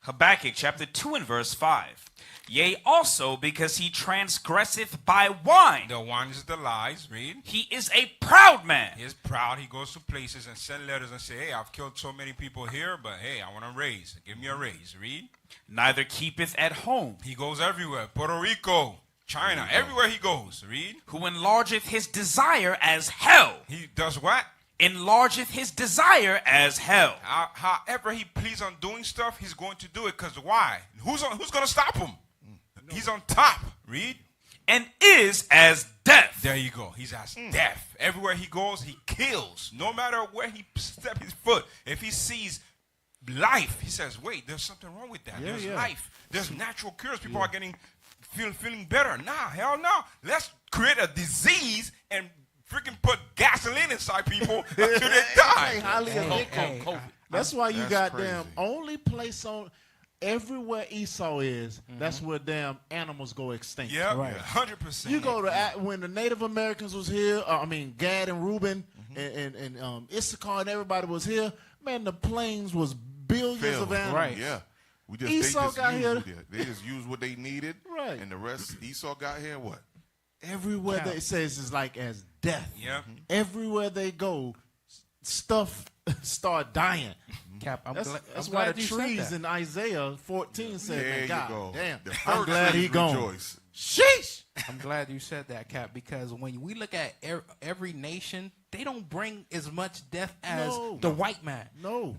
Habakkuk chapter 2 and verse 5. Yea, also because he transgresseth by wine. The wine is the lies. Read. He is a proud man. He is proud. He goes to places and send letters and say, hey, I've killed so many people here, but hey, I want a raise. Give me a raise. Read. Neither keepeth at home. He goes everywhere. Puerto Rico, China, everywhere he goes. Read. Who enlargeth his desire as hell. He does what? Enlargeth his desire as hell. However he pleases on doing stuff, he's going to do it. Because why? Who's going to stop him? No. He's on top. Read. And is as death. There you go. He's as death. Everywhere he goes, he kills. No matter where he steps his foot. If he sees life, he says, wait, there's something wrong with that. There's life. There's natural cures. People are getting feeling better. Nah, hell no. Let's create a disease and freaking put gasoline inside people until they die. That's why you got damn only place on everywhere Esau is. That's where damn animals go extinct. Yeah, right. 100%. You go to when the Native Americans was here. Gad and Reuben and Issachar and everybody was here. Man, the plains was billions of animals. Right. Yeah. Esau got here. They just used what they needed. Right. And the rest, Esau got here. What? Everywhere they says is like as death. Yeah. Everywhere they go, stuff start dying. Cap, that's why the trees in Isaiah 14 said, there man, God go. damn, the I'm glad he gone. Sheesh. I'm glad you said that, Cap, because when we look at every nation, they don't bring as much death as the white man. No.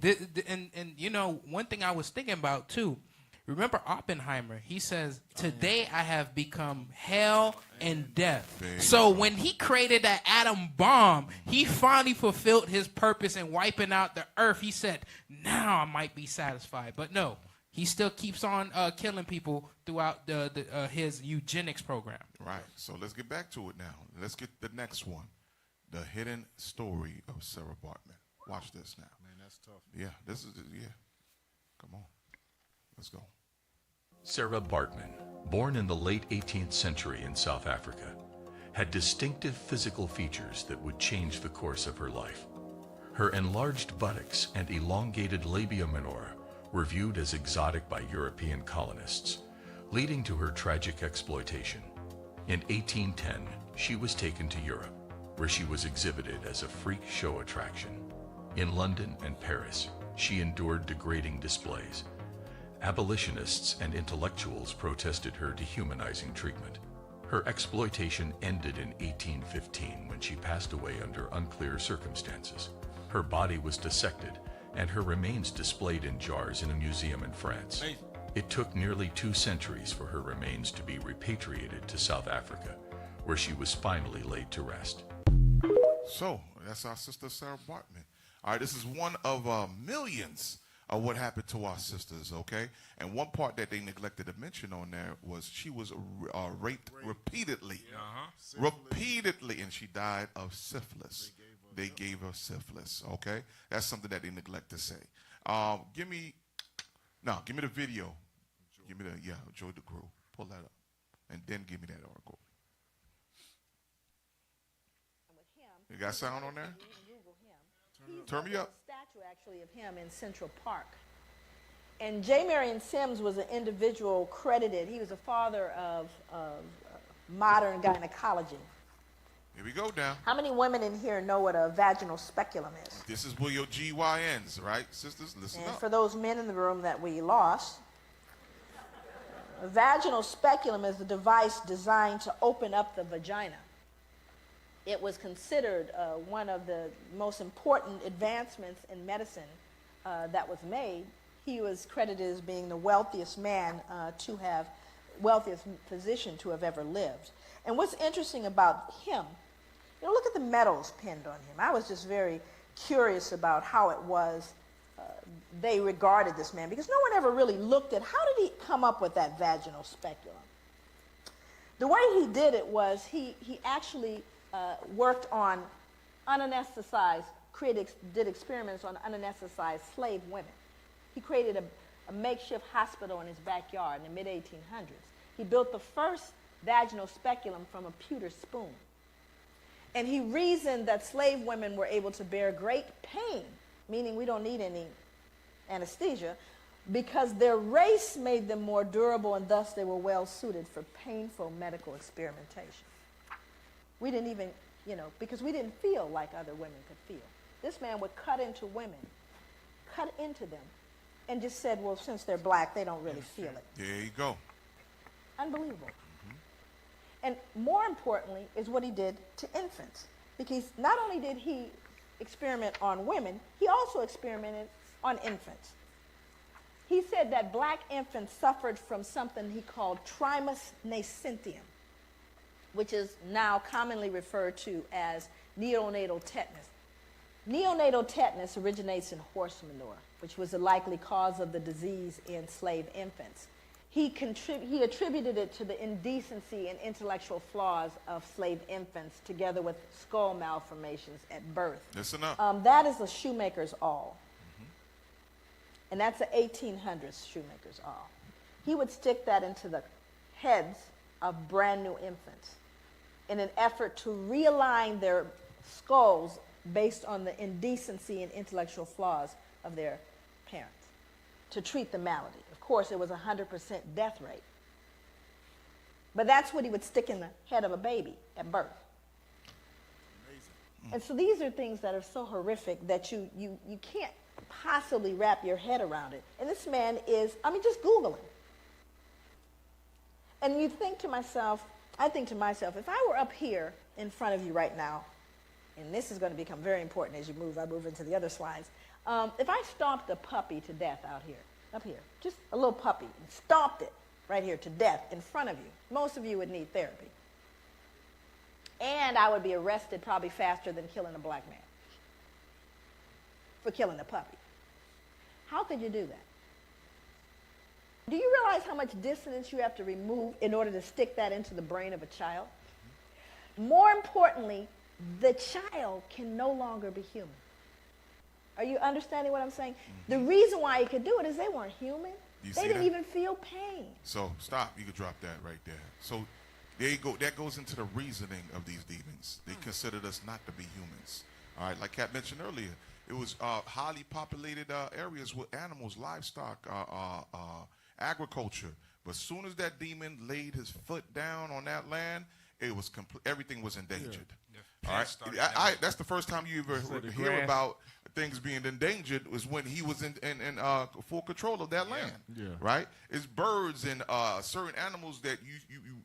And you know, one thing I was thinking about too, remember Oppenheimer, he says, today I have become hell and death. So when he created that atom bomb, he finally fulfilled his purpose in wiping out the earth. He said, now I might be satisfied. But no, he still keeps on killing people throughout his eugenics program. Right. So let's get back to it now. Let's get the next one. The hidden story of Sarah Bartman. Watch this now. Man, that's tough. Yeah, this is, Come on. Let's go. Sarah Bartman, born in the late 18th century in South Africa, had distinctive physical features that would change the course of her life. Her enlarged buttocks and elongated labia minora were viewed as exotic by European colonists, leading to her tragic exploitation. In 1810, she was taken to Europe, where she was exhibited as a freak show attraction. In London and Paris, she endured degrading displays. Abolitionists and intellectuals protested her dehumanizing treatment. Her exploitation ended in 1815 when she passed away under unclear circumstances. Her body was dissected and her remains displayed in jars in a museum in France. It took nearly 2 centuries for her remains to be repatriated to South Africa, where she was finally laid to rest. So, that's our sister Sarah Bartman. All right, this is one of millions of what happened to our sisters, okay? And one part that they neglected to mention on there was she was raped repeatedly. Repeatedly, and she died of syphilis. They gave her syphilis, okay? That's something that they neglect to say. Give me the video. Give me Joy DeGruy. Pull that up. And then give me that article. You got sound on there? Turn me up. Statue actually of him in Central Park. And J. Marion Sims was an individual credited. He was a father of modern gynecology. Here we go now. How many women in here know what a vaginal speculum is? This is where your GYNs, right, sisters? Listen And up. for those men in the room that we lost, a vaginal speculum is a device designed to open up the vagina. It was considered one of the most important advancements in medicine that was made. He was credited as being the wealthiest wealthiest physician to have ever lived. And what's interesting about him, look at the medals pinned on him. I was just very curious about how it was they regarded this man, because no one ever really looked at how did he come up with that vaginal speculum. The way he did it was he actually worked on did experiments on unanesthetized slave women. He created a makeshift hospital in his backyard in the mid-1800s. He built the first vaginal speculum from a pewter spoon. And he reasoned that slave women were able to bear great pain, meaning we don't need any anesthesia, because their race made them more durable, and thus they were well suited for painful medical experimentation. We didn't even, because we didn't feel like other women could feel. This man would cut into women, cut into them, and just said, well, since they're black, they don't really feel it. There you go. Unbelievable. And more importantly is what he did to infants. Because not only did he experiment on women, he also experimented on infants. He said that black infants suffered from something he called trimus nascentium, which is now commonly referred to as neonatal tetanus. Neonatal tetanus originates in horse manure, which was a likely cause of the disease in slave infants. He attributed it to the indecency and intellectual flaws of slave infants, together with skull malformations at birth. Listen up. That is a shoemaker's awl. And that's an 1800s shoemaker's awl. He would stick that into the heads of brand new infants in an effort to realign their skulls based on the indecency and intellectual flaws of their parents, to treat the malady. Of course, it was 100% death rate. But that's what he would stick in the head of a baby at birth. And so these are things that are so horrific that you can't possibly wrap your head around it. And this man is, just Google him. And I think to myself, if I were up here in front of you right now, and this is going to become very important as I move into the other slides, if I stomped a puppy to death out here, up here, just a little puppy, and stomped it right here to death in front of you, most of you would need therapy. And I would be arrested probably faster than killing a black man for killing a puppy. How could you do that? Do you realize how much dissonance you have to remove in order to stick that into the brain of a child? More importantly, the child can no longer be human. Are you understanding what I'm saying? The reason why he could do it is they weren't human. They didn't even feel pain. So stop. You could drop that right there. So there you go. That goes into the reasoning of these demons. They considered us not to be humans. All right, like Kat mentioned earlier, it was highly populated areas with animals, livestock, agriculture. But as soon as that demon laid his foot down on that land, it was everything was endangered. All right, that's the first time you ever hear about things being endangered was when he was in full control of that land. Right? It's birds and certain animals that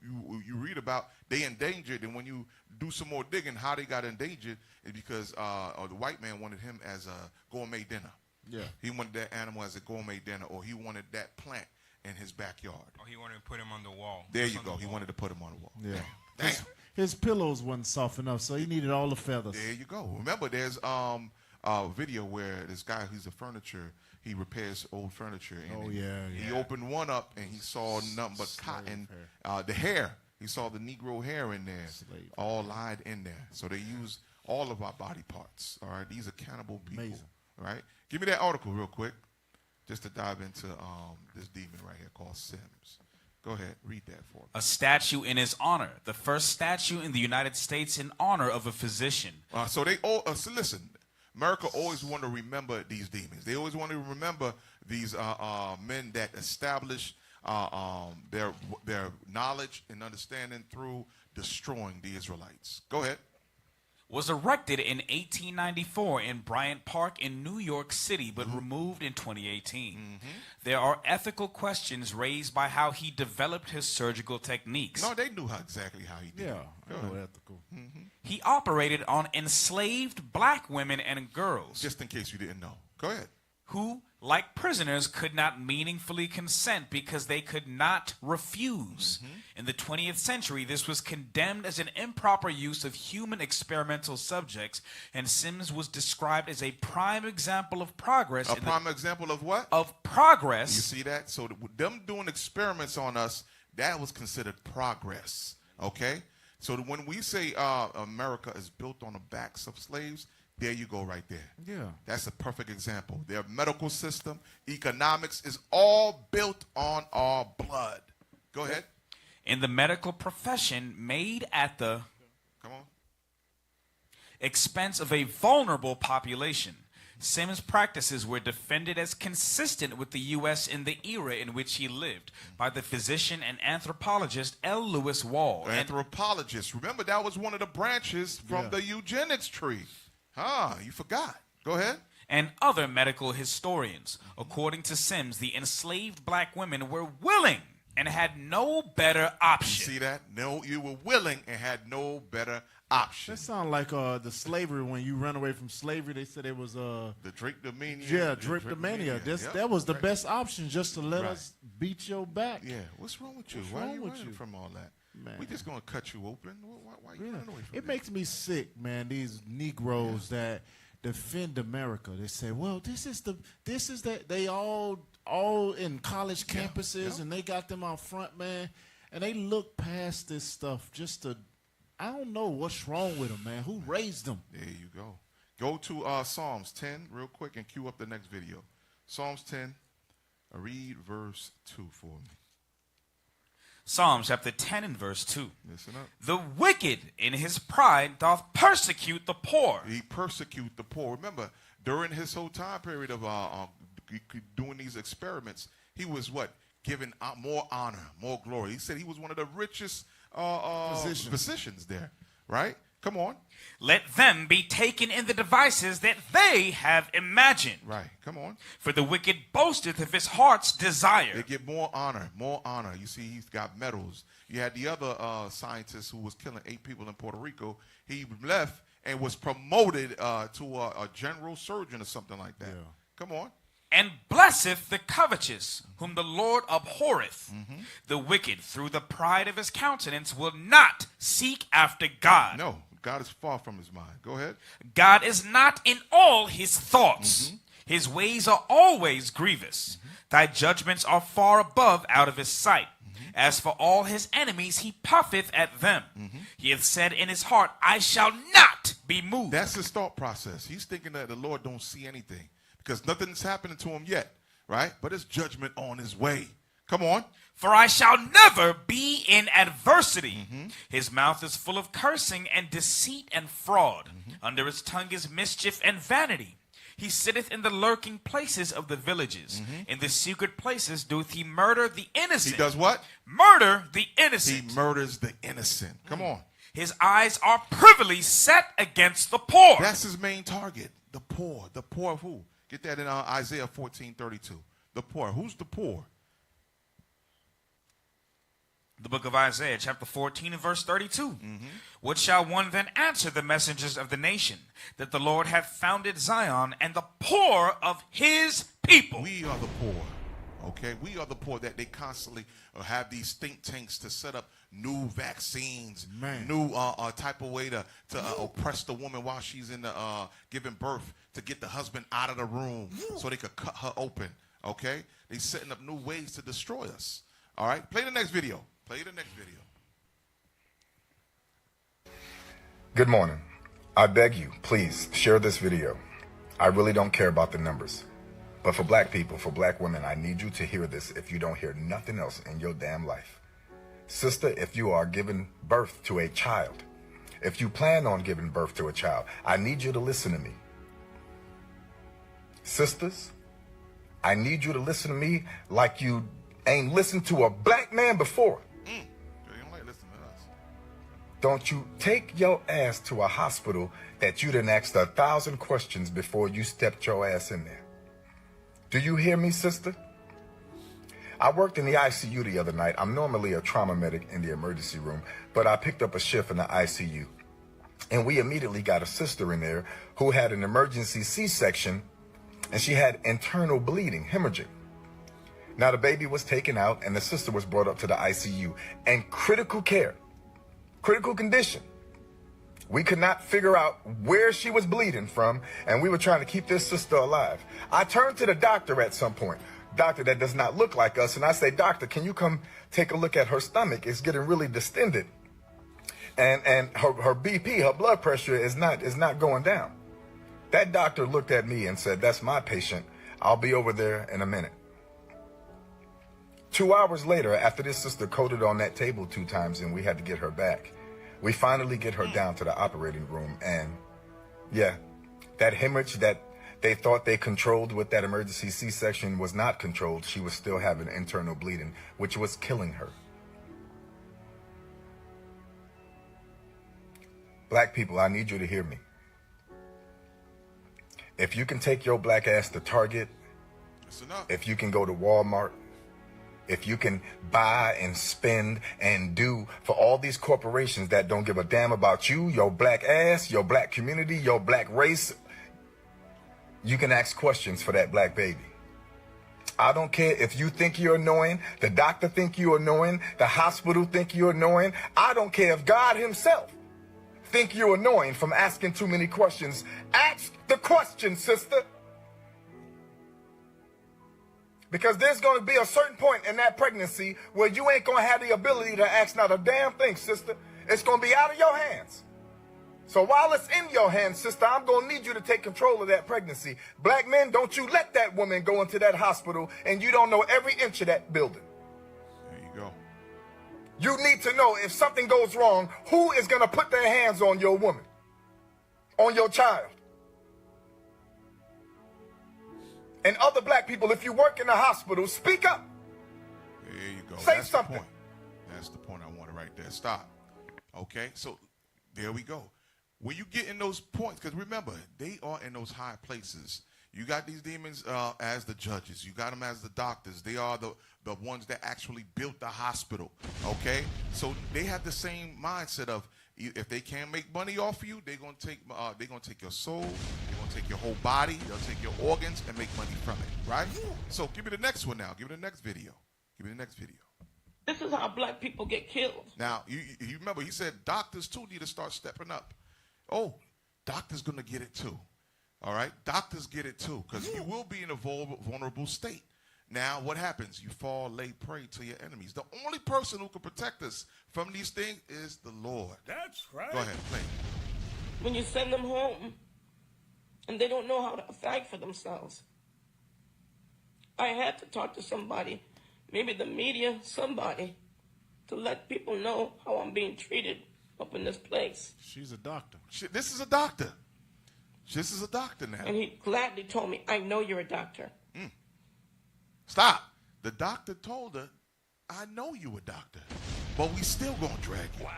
you read about, they endangered, and when you do some more digging, how they got endangered is because the white man wanted him as a gourmet dinner. He wanted that animal as a gourmet dinner, or he wanted that plant in his backyard. Or he wanted to put him on the wall. There you go. He wanted to put him on the wall. Damn. His pillows wasn't soft enough, so he needed all the feathers. There you go. Remember, there's a video where this guy who's a furniture, he repairs old furniture. And he opened one up and he saw nothing but cotton, the hair. He saw the Negro hair in there, all lied in there. So they use all of our body parts. All right, these are cannibal people. Amazing. All right, give me that article real quick, just to dive into this demon right here called Sims. Go ahead, read that for me. A statue in his honor. The first statue in the United States in honor of a physician. So they all, so listen, America always want to remember these demons. They always want to remember these men that establish their knowledge and understanding through destroying the Israelites. Go ahead. was erected in 1894 in Bryant Park in New York City, but removed in 2018. There are ethical questions raised by how he developed his surgical techniques. No, they knew exactly how he did it. Ethical. He operated on enslaved black women and girls. Just in case you didn't know. Go ahead. Who, like prisoners, could not meaningfully consent because they could not refuse. In the 20th century, this was condemned as an improper use of human experimental subjects, and Sims was described as a prime example of progress. A prime example of what? Of progress. You see that? So them doing experiments on us, that was considered progress. Okay? So when we say America is built on the backs of slaves, there you go right there. Yeah. That's a perfect example. Their medical system, economics is all built on our blood. Go ahead. In the medical profession, made at the expense of a vulnerable population, Sims' practices were defended as consistent with the U.S. in the era in which he lived by the physician and anthropologist L. Lewis Wall. Anthropologist. Remember, that was one of the branches from the eugenics tree. You forgot. Go ahead. And other medical historians. According to Sims, the enslaved black women were willing and had no better option. You see that? No, you were willing and had no better option. That sounds like the slavery. When you run away from slavery, they said it was the drapetomania. Yeah, drapetomania. That was the best option, just to let us beat your back. Yeah. What's wrong with you? What's Why wrong are you with running you? from all that? Man. We're just gonna cut you open. Why are you running away from it makes me sick, man. These Negroes that defend America. They say, "Well, this is that they all in college campuses and they got them out front, man." And they look past this stuff just to, I don't know what's wrong with them, man. Who raised them? There you go. Go to Psalms 10 real quick and cue up the next video. Psalms 10. Read verse 2 for me. Psalm chapter 10 and verse 2. Listen up. The wicked in his pride doth persecute the poor. He persecute the poor. Remember, during his whole time period of doing these experiments, he was what? Given more honor, more glory. He said he was one of the richest physicians there, right? Come on. Let them be taken in the devices that they have imagined. Right. Come on. For the wicked boasteth of his heart's desire. They get more honor, more honor. You see, he's got medals. You had the other scientist who was killing 8 people in Puerto Rico. He left and was promoted to a general surgeon or something like that. Yeah. Come on. And blesseth the covetous, whom the Lord abhorreth. The wicked, through the pride of his countenance, will not seek after God. No, God is far from his mind. Go ahead. God is not in all his thoughts. His ways are always grievous. Thy judgments are far above out of his sight. As for all his enemies, he puffeth at them. He hath said in his heart, I shall not be moved. That's his thought process. He's thinking that the Lord don't see anything, because nothing's happening to him yet, right? But it's judgment on his way. Come on. For I shall never be in adversity. His mouth is full of cursing and deceit and fraud. Under his tongue is mischief and vanity. He sitteth in the lurking places of the villages. In the secret places doth he murder the innocent. He does what? Murder the innocent. He murders the innocent. Come on. His eyes are privily set against the poor. That's his main target. The poor. The poor of who? Get that in Isaiah 14:32. The poor. Who's the poor? The book of Isaiah, chapter 14 and verse 32. What shall one then answer the messengers of the nation? That the Lord hath founded Zion and the poor of his people. We are the poor. Okay? We are the poor that they constantly have these think tanks to set up new vaccines, new type of way to oppress the woman while she's in the giving birth, to get the husband out of the room so they could cut her open. Okay? They're setting up new ways to destroy us. All right? Play the next video. Play the next video. Good morning. I beg you, please share this video. I really don't care about the numbers. But for black people, for black women, I need you to hear this if you don't hear nothing else in your damn life. Sister, if you are giving birth to a child, if you plan on giving birth to a child, I need you to listen to me. Sisters, I need you to listen to me like you ain't listened to a black man before. don't you take your ass to a hospital that you done asked 1,000 questions before you stepped your ass in there? Do you hear me, sister? I worked in the ICU the other night. I'm normally a trauma medic in the emergency room, but I picked up a shift in the ICU. And we immediately got a sister in there who had an emergency C-section, and she had internal bleeding, hemorrhaging. Now, the baby was taken out, and the sister was brought up to the ICU. And critical care, critical condition. We could not figure out where she was bleeding from, and we were trying to keep this sister alive. I turned to the doctor at some point, doctor that does not look like us, and I say, doctor, can you come take a look at her stomach? It's getting really distended. And her BP, her blood pressure is not going down. That doctor looked at me and said, that's my patient. I'll be over there in a minute. 2 hours later, after this sister coded on that table 2 times and we had to get her back, we finally get her down to the operating room. And yeah, that hemorrhage that they thought they controlled with that emergency C-section was not controlled. She was still having internal bleeding, which was killing her. Black people, I need you to hear me. If you can take your black ass to Target, if you can go to Walmart, if you can buy and spend and do for all these corporations that don't give a damn about you, your black ass, your black community, your black race, you can ask questions for that black baby. I don't care if you think you're annoying, the doctor think you're annoying, the hospital think you're annoying. I don't care if God himself think you're annoying from asking too many questions. Ask the question, sister. Because there's going to be a certain point in that pregnancy where you ain't going to have the ability to ask not a damn thing, sister. It's going to be out of your hands. So while it's in your hands, sister, I'm going to need you to take control of that pregnancy. Black men, don't you let that woman go into that hospital and you don't know every inch of that building. There you go. You need to know if something goes wrong, who is going to put their hands on your woman, on your child. And other black people, if you work in the hospital, speak up. There you go. Say That's something. The point. That's the point I wanted right there. Stop. Okay, so there we go. When you get in those points, because remember, they are in those high places. You got these demons as the judges. You got them as the doctors. They are the ones that actually built the hospital. Okay, so they have the same mindset of if they can't make money off of you, they're gonna take your soul, they're gonna take your whole body, they'll take your organs and make money from it, right? So give me the next one now. Give me the next video. Give me the next video. This is how black people get killed. Now you remember he said doctors too need to start stepping up. Oh, doctors gonna get it too. All right, doctors get it too because you will be in a vulnerable state. Now, what happens? You fall, lay prey to your enemies. The only person who can protect us from these things is the Lord. That's right. Go ahead, play. When you send them home and they don't know how to fight for themselves. I had to talk to somebody, maybe the media, somebody, to let people know how I'm being treated up in this place. She's a doctor. This is a doctor. This is a doctor now. And he gladly told me, I know you're a doctor. Stop. The doctor told her, I know you a doctor, but we still gonna drag you. Wow.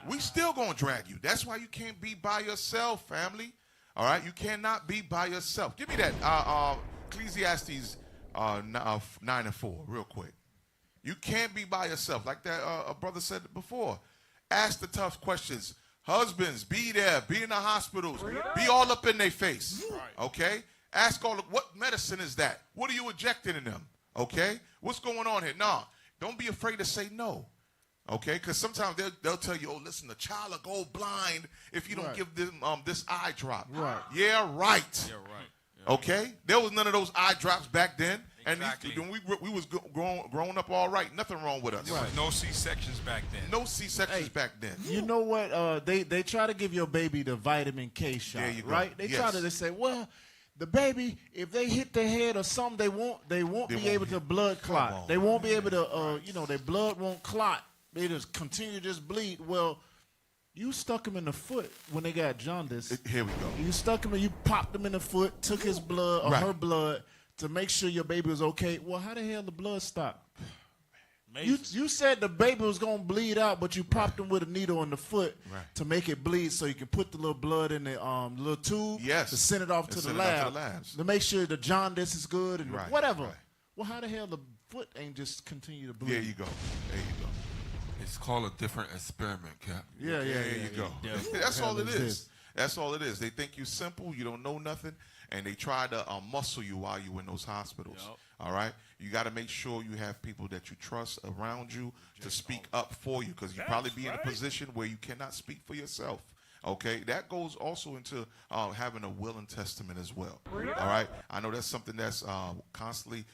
We still gonna drag you. That's why you can't be by yourself, family. All right? You cannot be by yourself. Give me that Ecclesiastes 9:4 real quick. You can't be by yourself. Like that a brother said before. Ask the tough questions. Husbands, be there. Be in the hospitals. Be all up in their face. Okay? Ask what medicine is that? What are you injecting in them? Okay? What's going on here? No, don't be afraid to say no. Okay? Because sometimes they'll tell you, oh, listen, the child will go blind if you don't give them this eye drop. Right. Yeah, right. Yeah, right. Yeah, okay? There was none of those eye drops back then. Exactly. And we was growing up all right. Nothing wrong with us. There was no C-sections back then. No C-sections back then. You know what? They try to give your baby the vitamin K shot, there you go. right? They try to say, well, the baby, if they hit the head or something, they won't be able to blood clot. They won't be able to, their blood won't clot. They just continue to just bleed. Well, you stuck him in the foot when they got jaundice. Here we go. You stuck him and you popped him in the foot, took his blood or her blood to make sure your baby was okay. Well, how the hell the blood stop? You said the baby was gonna bleed out, but you popped him with a needle in the foot to make it bleed, so you can put the little blood in the little tube to send it off to the lab to make sure the jaundice is good and whatever. Well, how the hell the foot ain't just continue to bleed? There you go. It's called a different experiment, Cap. There you go. That's all it is. That's all it is. They think you simple, you don't know nothing, and they try to muscle you while you're in those hospitals. All right? You got to make sure you have people that you trust around you to speak up for you, because you probably be in a position where you cannot speak for yourself. Okay? That goes also into having a will and testament as well. All right? I know that's something that's constantly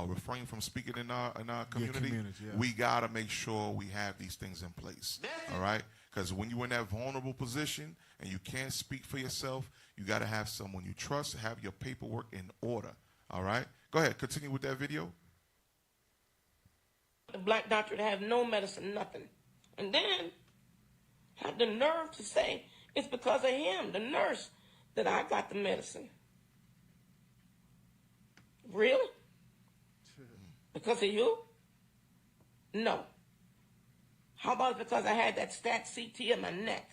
refrain from speaking in our community. We got to make sure we have these things in place. All right? Because when you're in that vulnerable position and you can't speak for yourself, you got to have someone you trust, have your paperwork in order. All right? Go ahead. Continue with that video. The black doctor to have no medicine, nothing. And then have the nerve to say it's because of him, the nurse, that I got the medicine. Really? Because of you? No. How about because I had that stat CT in my neck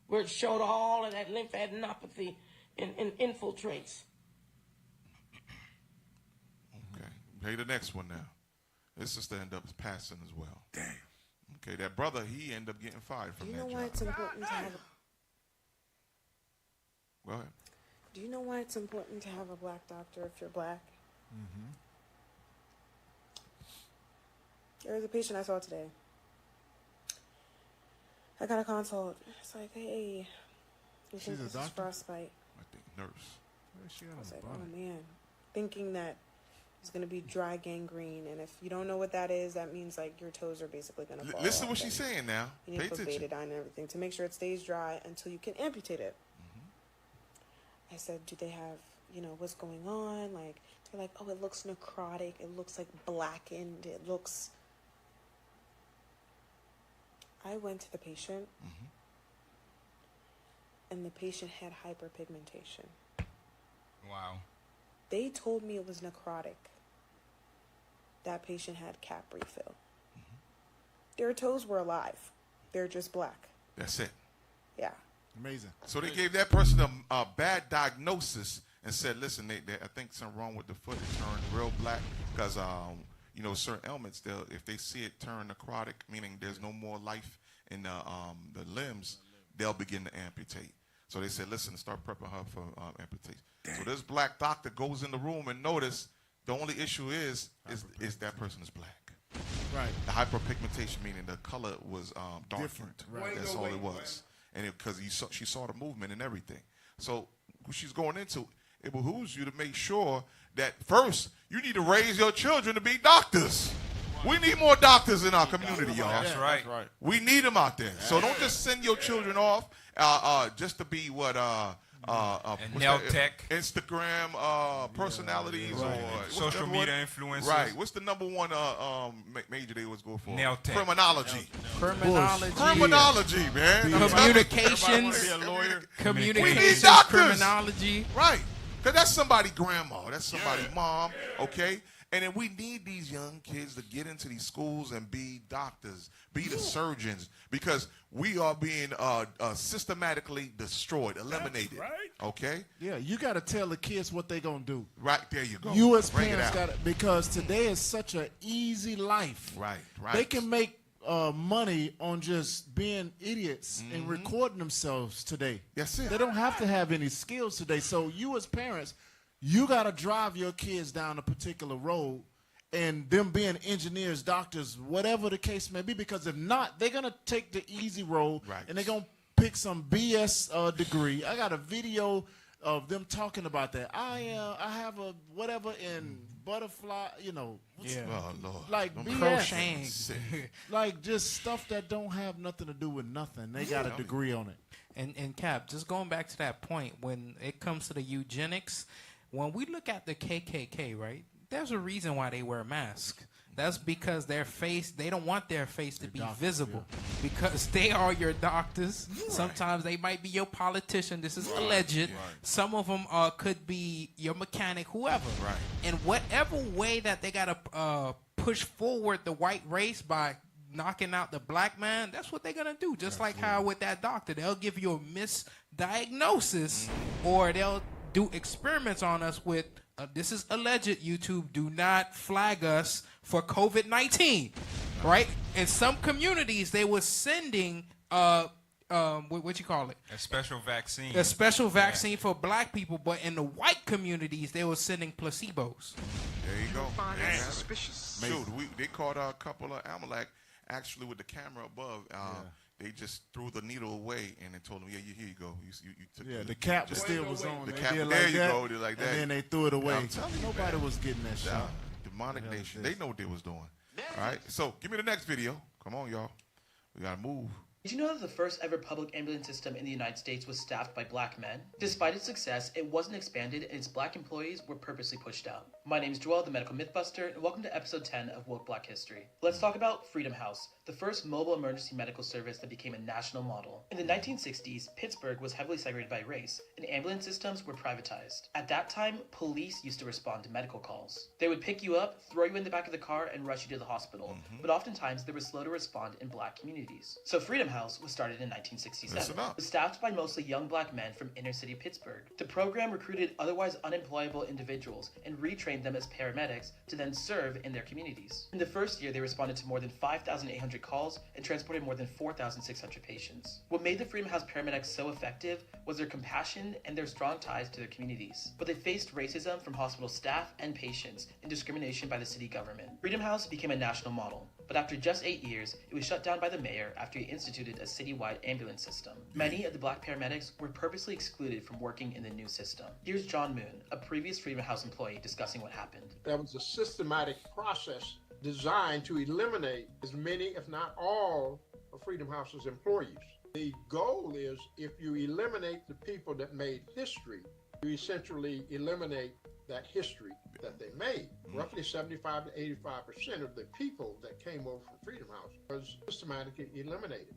where it showed all of that lymphadenopathy and infiltrates? Okay. Hey, the next one now. This sister ended up passing as well. Damn. Okay, that brother, he ended up getting fired from that job. Do you know why it's important to have Go ahead. Do you know why it's important to have a black doctor if you're black? Mm-hmm. There was a patient I saw today. I got a consult. It's like, hey, you think this is frostbite? I think nurse. I was like, oh man, thinking that it's gonna be dry gangrene, and if you don't know what that is, that means like your toes are basically gonna fall Listen to off, what she's saying now. You need to put betadine and everything to make sure it stays dry until you can amputate it. I said, do they have, what's going on? Like, they're like, oh, it looks necrotic. It looks like blackened. It looks. I went to the patient, and the patient had hyperpigmentation. Wow. They told me it was necrotic. That patient had cap refill. Their toes were alive. They're just black. That's it. Yeah. Amazing. So they gave that person a bad diagnosis and said, listen, I think something wrong with the foot. It turned real black because, certain ailments, if they see it turn necrotic, meaning there's no more life in the limbs, they'll begin to amputate. So they said, listen, start prepping her for amputation. So this black doctor goes in the room and notice the only issue is that person is black. Right. The hyperpigmentation, meaning the color was darkened. Different. Right. That's all it was. And because she saw the movement and everything. So what she's going into, it behooves you to make sure that first you need to raise your children to be doctors. We need more doctors in our community, y'all. That's right. We need them out there. So don't just send your children off just to be what nail tech, Instagram personalities, or social media influencers. Right. What's the number one major they always go for? Nail tech. Criminology. Criminology, man. Communications. Be a lawyer. Communications. We need doctors. Criminology. Right. Because that's somebody's grandma. That's somebody's mom. Okay. And then we need these young kids to get into these schools and be doctors, be the surgeons, because we are being systematically destroyed, eliminated. Right. Okay? Yeah, you got to tell the kids what they're going to do. Right, there you go. You as Bring it parents out. got to, because today is such an easy life. Right. They can make money on just being idiots and recording themselves today. That's it. They don't have to have any skills today. So you as parents, you got to drive your kids down a particular road, and them being engineers, doctors, whatever the case may be, because if not, they're going to take the easy road, and they're going to pick some BS degree. I got a video of them talking about that. I have a whatever in butterfly, Oh, Lord. like Crocheting. BS. Like just stuff that don't have nothing to do with nothing. They got a degree on it. And Cap, just going back to that point, when it comes to the eugenics, when we look at the KKK, right, there's a reason why they wear masks. That's because their face, they don't want their face to be visible. Because they are your doctors. Sometimes they might be your politician. This is alleged. Some of them could be your mechanic, whoever. And whatever way that they got to push forward the white race by knocking out the black man, that's what they're going to do. Just like how with that doctor, they'll give you a misdiagnosis or they'll do experiments on us with, this is alleged, YouTube, do not flag us for COVID-19, right? In some communities, they were sending, what you call it? A special vaccine. A special vaccine for black people, but in the white communities, they were sending placebos. There you go. That's suspicious. Shoot, they caught a couple of Amalek actually with the camera above. They just threw the needle away and they told them, "Yeah, here you go." You took the cap still was on. The They cap, did there like you that, go. They're like that. and then they threw it away. I'm telling you, Nobody man. was getting that shot. Demonic nation. They know what they was doing. All right. So give me the next video. Come on, y'all. We gotta move. Did you know that the first ever public ambulance system in the United States was staffed by black men? Despite its success, it wasn't expanded and its black employees were purposely pushed out. My name is Joel, the Medical Mythbuster, and welcome to episode 10 of Woke Black History. Let's talk about Freedom House, the first mobile emergency medical service that became a national model. In the 1960s, Pittsburgh was heavily segregated by race, and ambulance systems were privatized. At that time, police used to respond to medical calls. They would pick you up, throw you in the back of the car, and rush you to the hospital, but oftentimes they were slow to respond in black communities. So Freedom House was started in 1967. Listen up. It was staffed by mostly young black men from inner city Pittsburgh. The program recruited otherwise unemployable individuals and retrained them as paramedics to then serve in their communities. In the first year, they responded to more than 5,800 calls and transported more than 4,600 patients. What made the Freedom House paramedics so effective was their compassion and their strong ties to their communities. But they faced racism from hospital staff and patients and discrimination by the city government. Freedom House became a national model, but after just 8 years, it was shut down by the mayor after he instituted a citywide ambulance system. Many of the black paramedics were purposely excluded from working in the new system. Here's John Moon, a previous Freedom House employee, discussing what happened. That was a systematic process designed to eliminate as many, if not all, of Freedom House's employees. The goal is, if you eliminate the people that made history, you essentially eliminate that history that they made. Roughly 75 to 85% of the people that came over from Freedom House was systematically eliminated.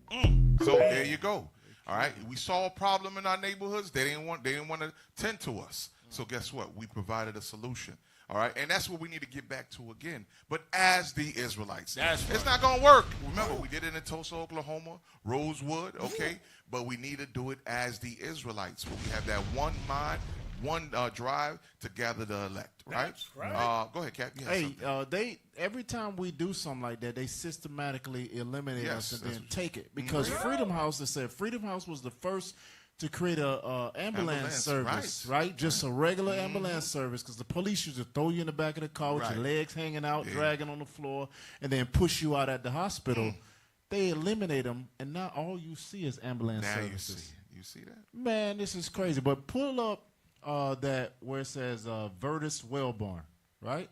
So there you go. All right. We saw a problem in our neighborhoods. They didn't want to tend to us. So guess what? We provided a solution. All right. And that's what we need to get back to again. But as the Israelites, it's not going to work. Remember, we did it in Tulsa, Oklahoma, Rosewood. Okay. But we need to do it as the Israelites. Where we have that one mind, one drive to gather the elect, right? That's right. Go ahead, Cap. They every time we do something like that, they systematically eliminate us and then take it. Because Freedom House, they said Freedom House was the first to create a ambulance service, right? Just a regular ambulance service, because the police used to throw you in the back of the car with your legs hanging out, dragging on the floor, and then push you out at the hospital. They eliminate them, and now all you see is ambulance services. You see that? Man, this is crazy. But pull up that where it says Vertus Wellborn, right?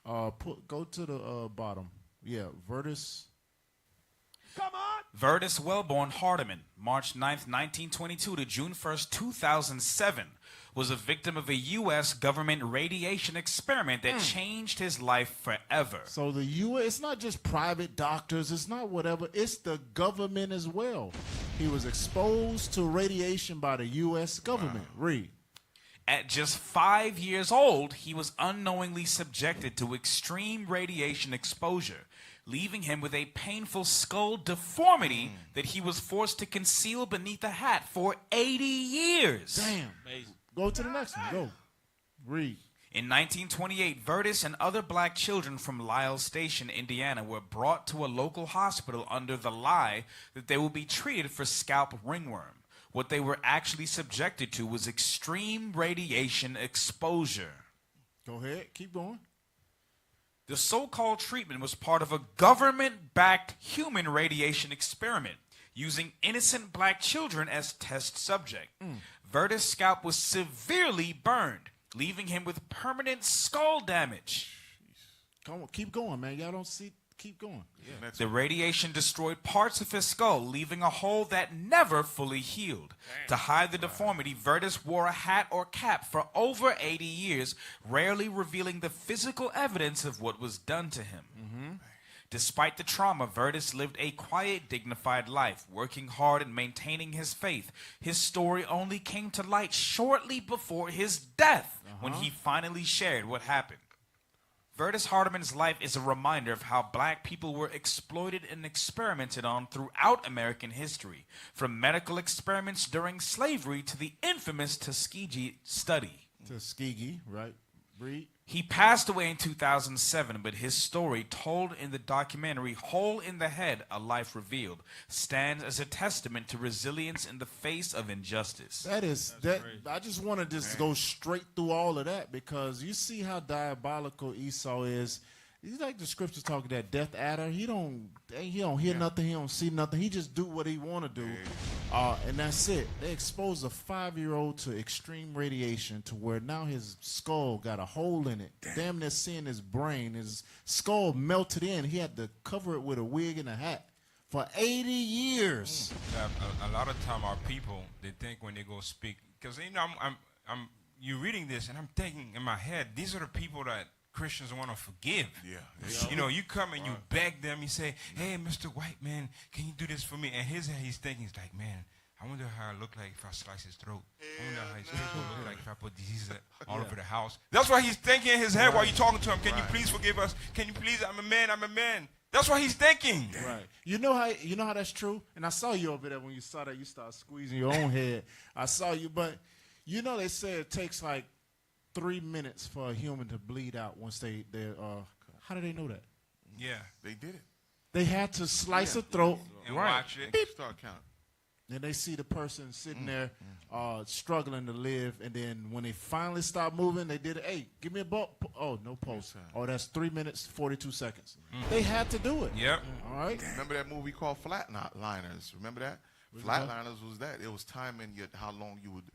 Go to the bottom. Yeah, Vertus. Come on. Vertus Wellborn Hardiman, March 9th, 1922 to June 1st, 2007, was a victim of a U.S. government radiation experiment that changed his life forever. So the U.S., it's not just private doctors, it's not whatever, it's the government as well. He was exposed to radiation by the U.S. government. Read. At just 5 years old, he was unknowingly subjected to extreme radiation exposure, leaving him with a painful skull deformity that he was forced to conceal beneath a hat for 80 years. Damn. Amazing. Go to the next one. Go. Read. In 1928, Vertus and other black children from Lyle Station, Indiana, were brought to a local hospital under the lie that they would be treated for scalp ringworm. What they were actually subjected to was extreme radiation exposure. Go ahead. Keep going. The so-called treatment was part of a government-backed human radiation experiment, using innocent black children as test subject. Vertus' scalp was severely burned, leaving him with permanent skull damage. Come on, keep going, man. Y'all don't see. Keep going. Yeah. The radiation destroyed parts of his skull, leaving a hole that never fully healed. To hide the deformity, Vertus wore a hat or cap for over 80 years, rarely revealing the physical evidence of what was done to him. Despite the trauma, Vertus lived a quiet, dignified life, working hard and maintaining his faith. His story only came to light shortly before his death, when he finally shared what happened. Vertus Hardeman's life is a reminder of how black people were exploited and experimented on throughout American history, from medical experiments during slavery to the infamous Tuskegee study. Tuskegee, right? Read. He passed away in 2007, but his story, told in the documentary Hole in the Head, A Life Revealed, stands as a testament to resilience in the face of injustice. I just want to just go straight through all of that, because you see how diabolical Esau is. He's like the scriptures talking that death adder. He don't hear nothing. He don't see nothing. He just do what he want to do, and that's it. They exposed a 5-year-old to extreme radiation to where now his skull got a hole in it. Damn near seeing his brain. His skull melted in. He had to cover it with a wig and a hat for 80 years. A lot of time our people, they think when they go speak, because you know you reading this and I'm thinking in my head, these are the people that Christians want to forgive. You know, you come and you beg them, you say, hey, Mr. White Man, can you do this for me? And he's thinking, he's like, man, I wonder how I look like if I slice his throat. I wonder how his face will look like if I put diseases all over the house. That's why he's thinking in his head while you're talking to him. Can you please forgive us? Can you please? I'm a man. That's what he's thinking. Right. You know how that's true? And I saw you over there when you saw that. You started squeezing your own head. I saw you, but you know they say it takes like 3 minutes for a human to bleed out once they're how do they know that? Yeah, they did it. They had to slice a throat and watch it. Start counting. And they see the person sitting there struggling to live, and then when they finally stop moving, they did it. Hey, give me a ball. Oh, no pulse. Oh, that's 3 minutes, 42 seconds. They had to do it. Yep. All right. Remember that movie called Flatliners? Remember that? Flatliners was that. It was timing how long you would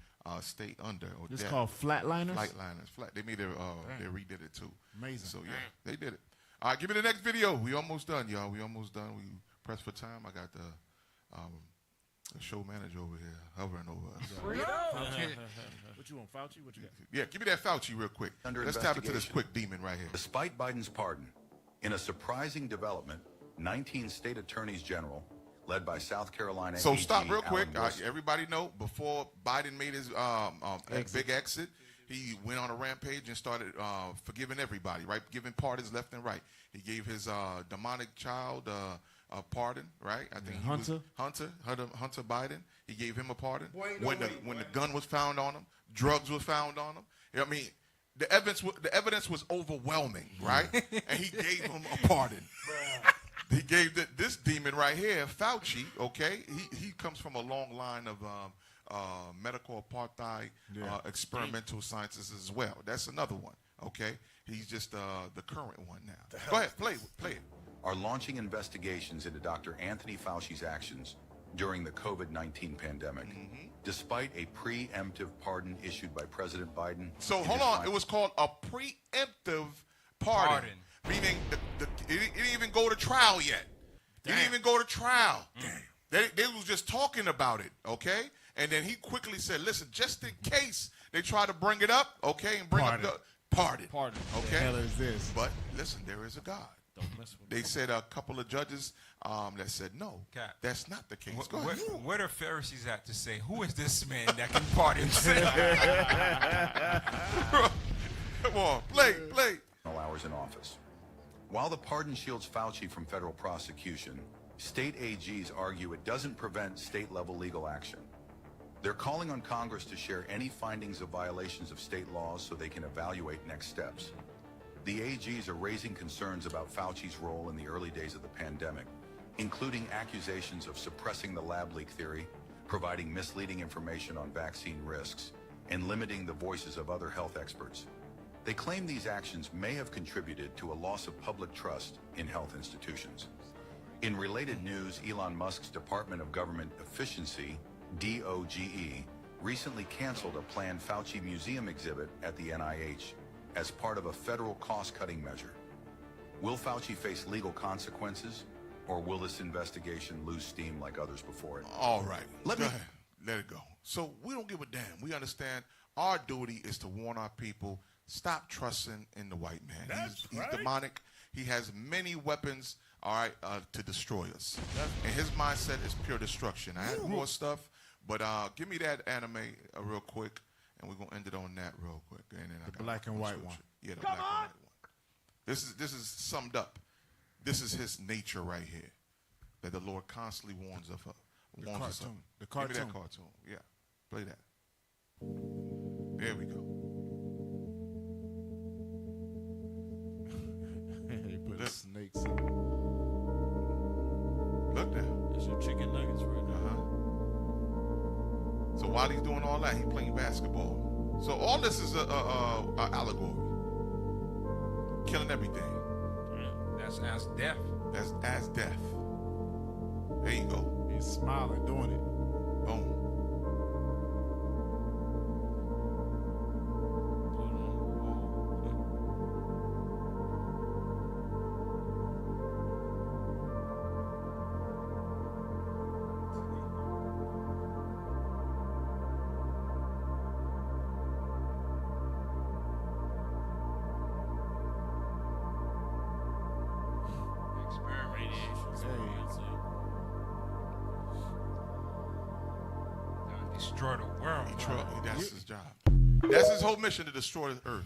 stay under. Or it's called Flatliners? Flatliners. They made they redid it too. Amazing. So, yeah, they did it. All right, give me the next video. We almost done, y'all. We almost done. We pressed for time. I got the show manager over here hovering over us. What you want, Fauci? What you got? Yeah, give me that Fauci real quick. Let's tap into this quick demon right here. Despite Biden's pardon, in a surprising development, 19 state attorneys general, led by South Carolina. So stop real quick. Everybody know, before Biden made his big exit, he went on a rampage and started forgiving everybody, right? Giving pardons left and right. He gave his demonic child a pardon, right? I think Hunter Biden. He gave him a pardon when the gun was found on him, drugs was found on him. I mean, the evidence was overwhelming, right? And he gave him a pardon. He gave this demon right here, Fauci. Okay, he comes from a long line of medical apartheid, experimental sciences as well. That's another one. Okay, he's just the current one now. Go ahead, play it. Are launching investigations into Dr. Anthony Fauci's actions during the COVID-19 pandemic, despite a preemptive pardon issued by President Biden. So hold on, it was called a preemptive pardon. Meaning it didn't even go to trial yet. It didn't even go to trial. They was just talking about it, okay? And then he quickly said, listen, just in case they try to bring it up, okay, and bring up the pardon. Okay? What the hell is this? But listen, there is a God. Don't mess with they said a couple of judges that said, no, that's not the case. Go ahead. Where the Pharisees at to say, who is this man that can pardon himself? Come on, play. Hours in office. While the pardon shields Fauci from federal prosecution, state AGs argue it doesn't prevent state-level legal action. They're calling on Congress to share any findings of violations of state laws so they can evaluate next steps. The AGs are raising concerns about Fauci's role in the early days of the pandemic, including accusations of suppressing the lab leak theory, providing misleading information on vaccine risks, and limiting the voices of other health experts. They claim these actions may have contributed to a loss of public trust in health institutions. In related news, Elon Musk's Department of Government Efficiency, DOGE, recently canceled a planned Fauci museum exhibit at the NIH as part of a federal cost-cutting measure. Will Fauci face legal consequences, or will this investigation lose steam like others before it? All right. Let it go. So we don't give a damn. We understand our duty is to warn our people, stop trusting in the white man. He's demonic. He has many weapons, all right, to destroy us. And his mindset is pure destruction. I had more stuff, but give me that anime real quick, and we're going to end it on that real quick. And then the black and white one. Yeah, the black and white one. This is summed up. This is his nature right here, that the Lord constantly warns of. The cartoon. Give me that cartoon. Yeah, play that. There we go. He put Look. snakes in. Look there. That's your chicken nuggets right now. So while he's doing all that, he's playing basketball. So all this is a allegory. Killing everything. That's as death. That's as death. There you go. He's smiling, doing it. Boom. Destroy the world. That's his job. That's his whole mission, to destroy the earth.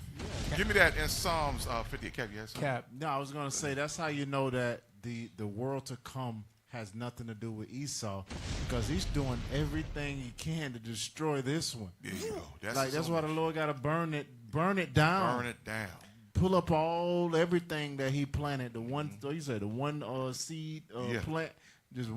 Give me that in Psalms 50. Cap, you had something? Cap. No, I was going to say that's how you know that the world to come has nothing to do with Esau, because he's doing everything he can to destroy this one. There you go. That's why the Lord got to burn it down. Burn it down. Pull up everything that he planted. The one, you said the one seed plant. Just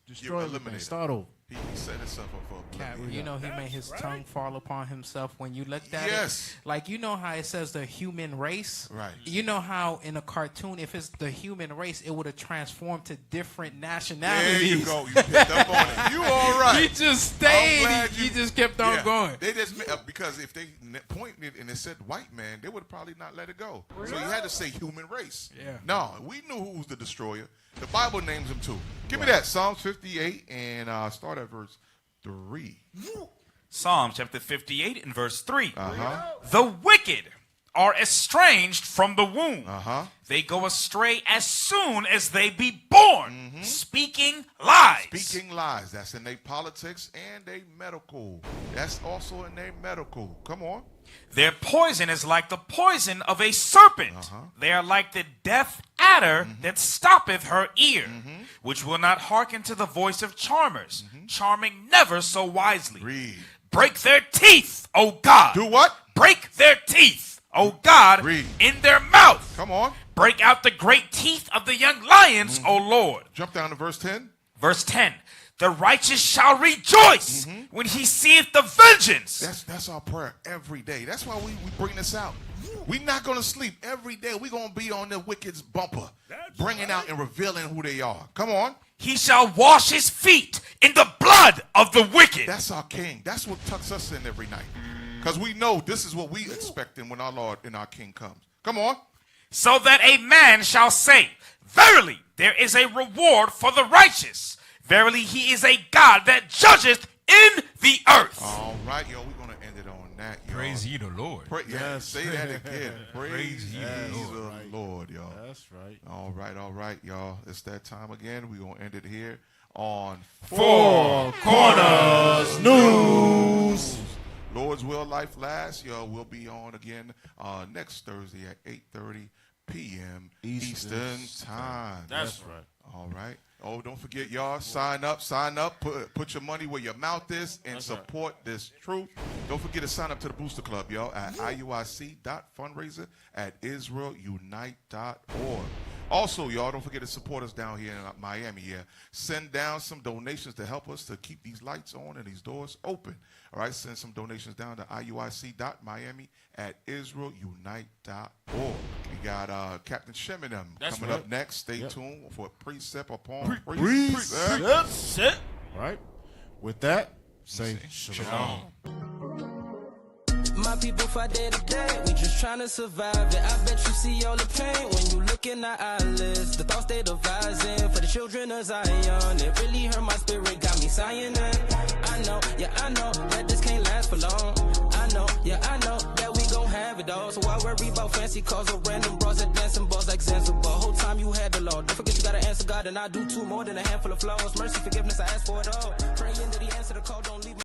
destroy everything. Start over. He set himself up for a Cap, you know he made his tongue fall upon himself when you looked at it. Yes. Like, you know how it says the human race? Right. You know how in a cartoon, if it's the human race, it would have transformed to different nationalities. There you go. You picked up on it. You all right. You just stayed. You just kept on going. They just because if they pointed and it said white man, they would probably not let it go. So you had to say human race. Yeah. No, we knew who was the destroyer. The Bible names him too. Give me that, Psalms 58, and start at verse 3. Psalm chapter 58 and verse 3. The wicked are estranged from the womb. They go astray as soon as they be born, speaking lies. Speaking lies. That's in their politics and their medical. That's also in their medical. Come on. Their poison is like the poison of a serpent. They are like the deaf adder that stoppeth her ear, which will not hearken to the voice of charmers, charming never so wisely. Read. Break their teeth, O God. Do what? Break their teeth, O God, in their mouth. Come on. Break out the great teeth of the young lions, O Lord. Jump down to verse 10. Verse 10. The righteous shall rejoice when he seeth the vengeance. That's our prayer every day. That's why we bring this out. We're not going to sleep every day. We're going to be on the wicked's bumper, bringing out and revealing who they are. Come on. He shall wash his feet in the blood of the wicked. That's our King. That's what tucks us in every night. Because we know this is what we expecting when our Lord and our King comes. Come on. So that a man shall say, verily, there is a reward for the righteous. Verily, he is a God that judgeth in the earth. All right, yo, we're going to end it on that, yo. Praise ye the Lord. Yes, say that again. Praise ye the the Lord, y'all. That's right. All right, y'all. It's that time again. We're going to end it here on Four Corners News. Lord's will, life lasts. Yo, we'll be on again next Thursday at 8:30 p.m. Eastern Time. That's right. All right. Oh, don't forget, y'all, sign up. Put your money where your mouth is and support this truth. Don't forget to sign up to the Booster Club, y'all, at iuic.fundraiser@israelunite.org. Also, y'all, don't forget to support us down here in Miami. Yeah, send down some donations to help us to keep these lights on and these doors open. All right, send some donations down to iuic.miami@israelunite.org. We got Captain Shem and them coming up next. Stay tuned for Precept upon Precept. All right. With that, say shalom. My people fight day to day, we just trying to survive it. I bet you see all the pain when you look in our eyelids. The thoughts they devising for the children of Zion. It really hurt my spirit, got me sighing it. I know that this can't last for long. I know that we gon' have it all. So I worry about fancy cars or random bras that dancing balls like Zanzibar. Whole time you had the law. Don't forget you gotta answer God, and I do too more than a handful of flaws. Mercy, forgiveness, I ask for it all. Praying that he answer the call, don't leave me.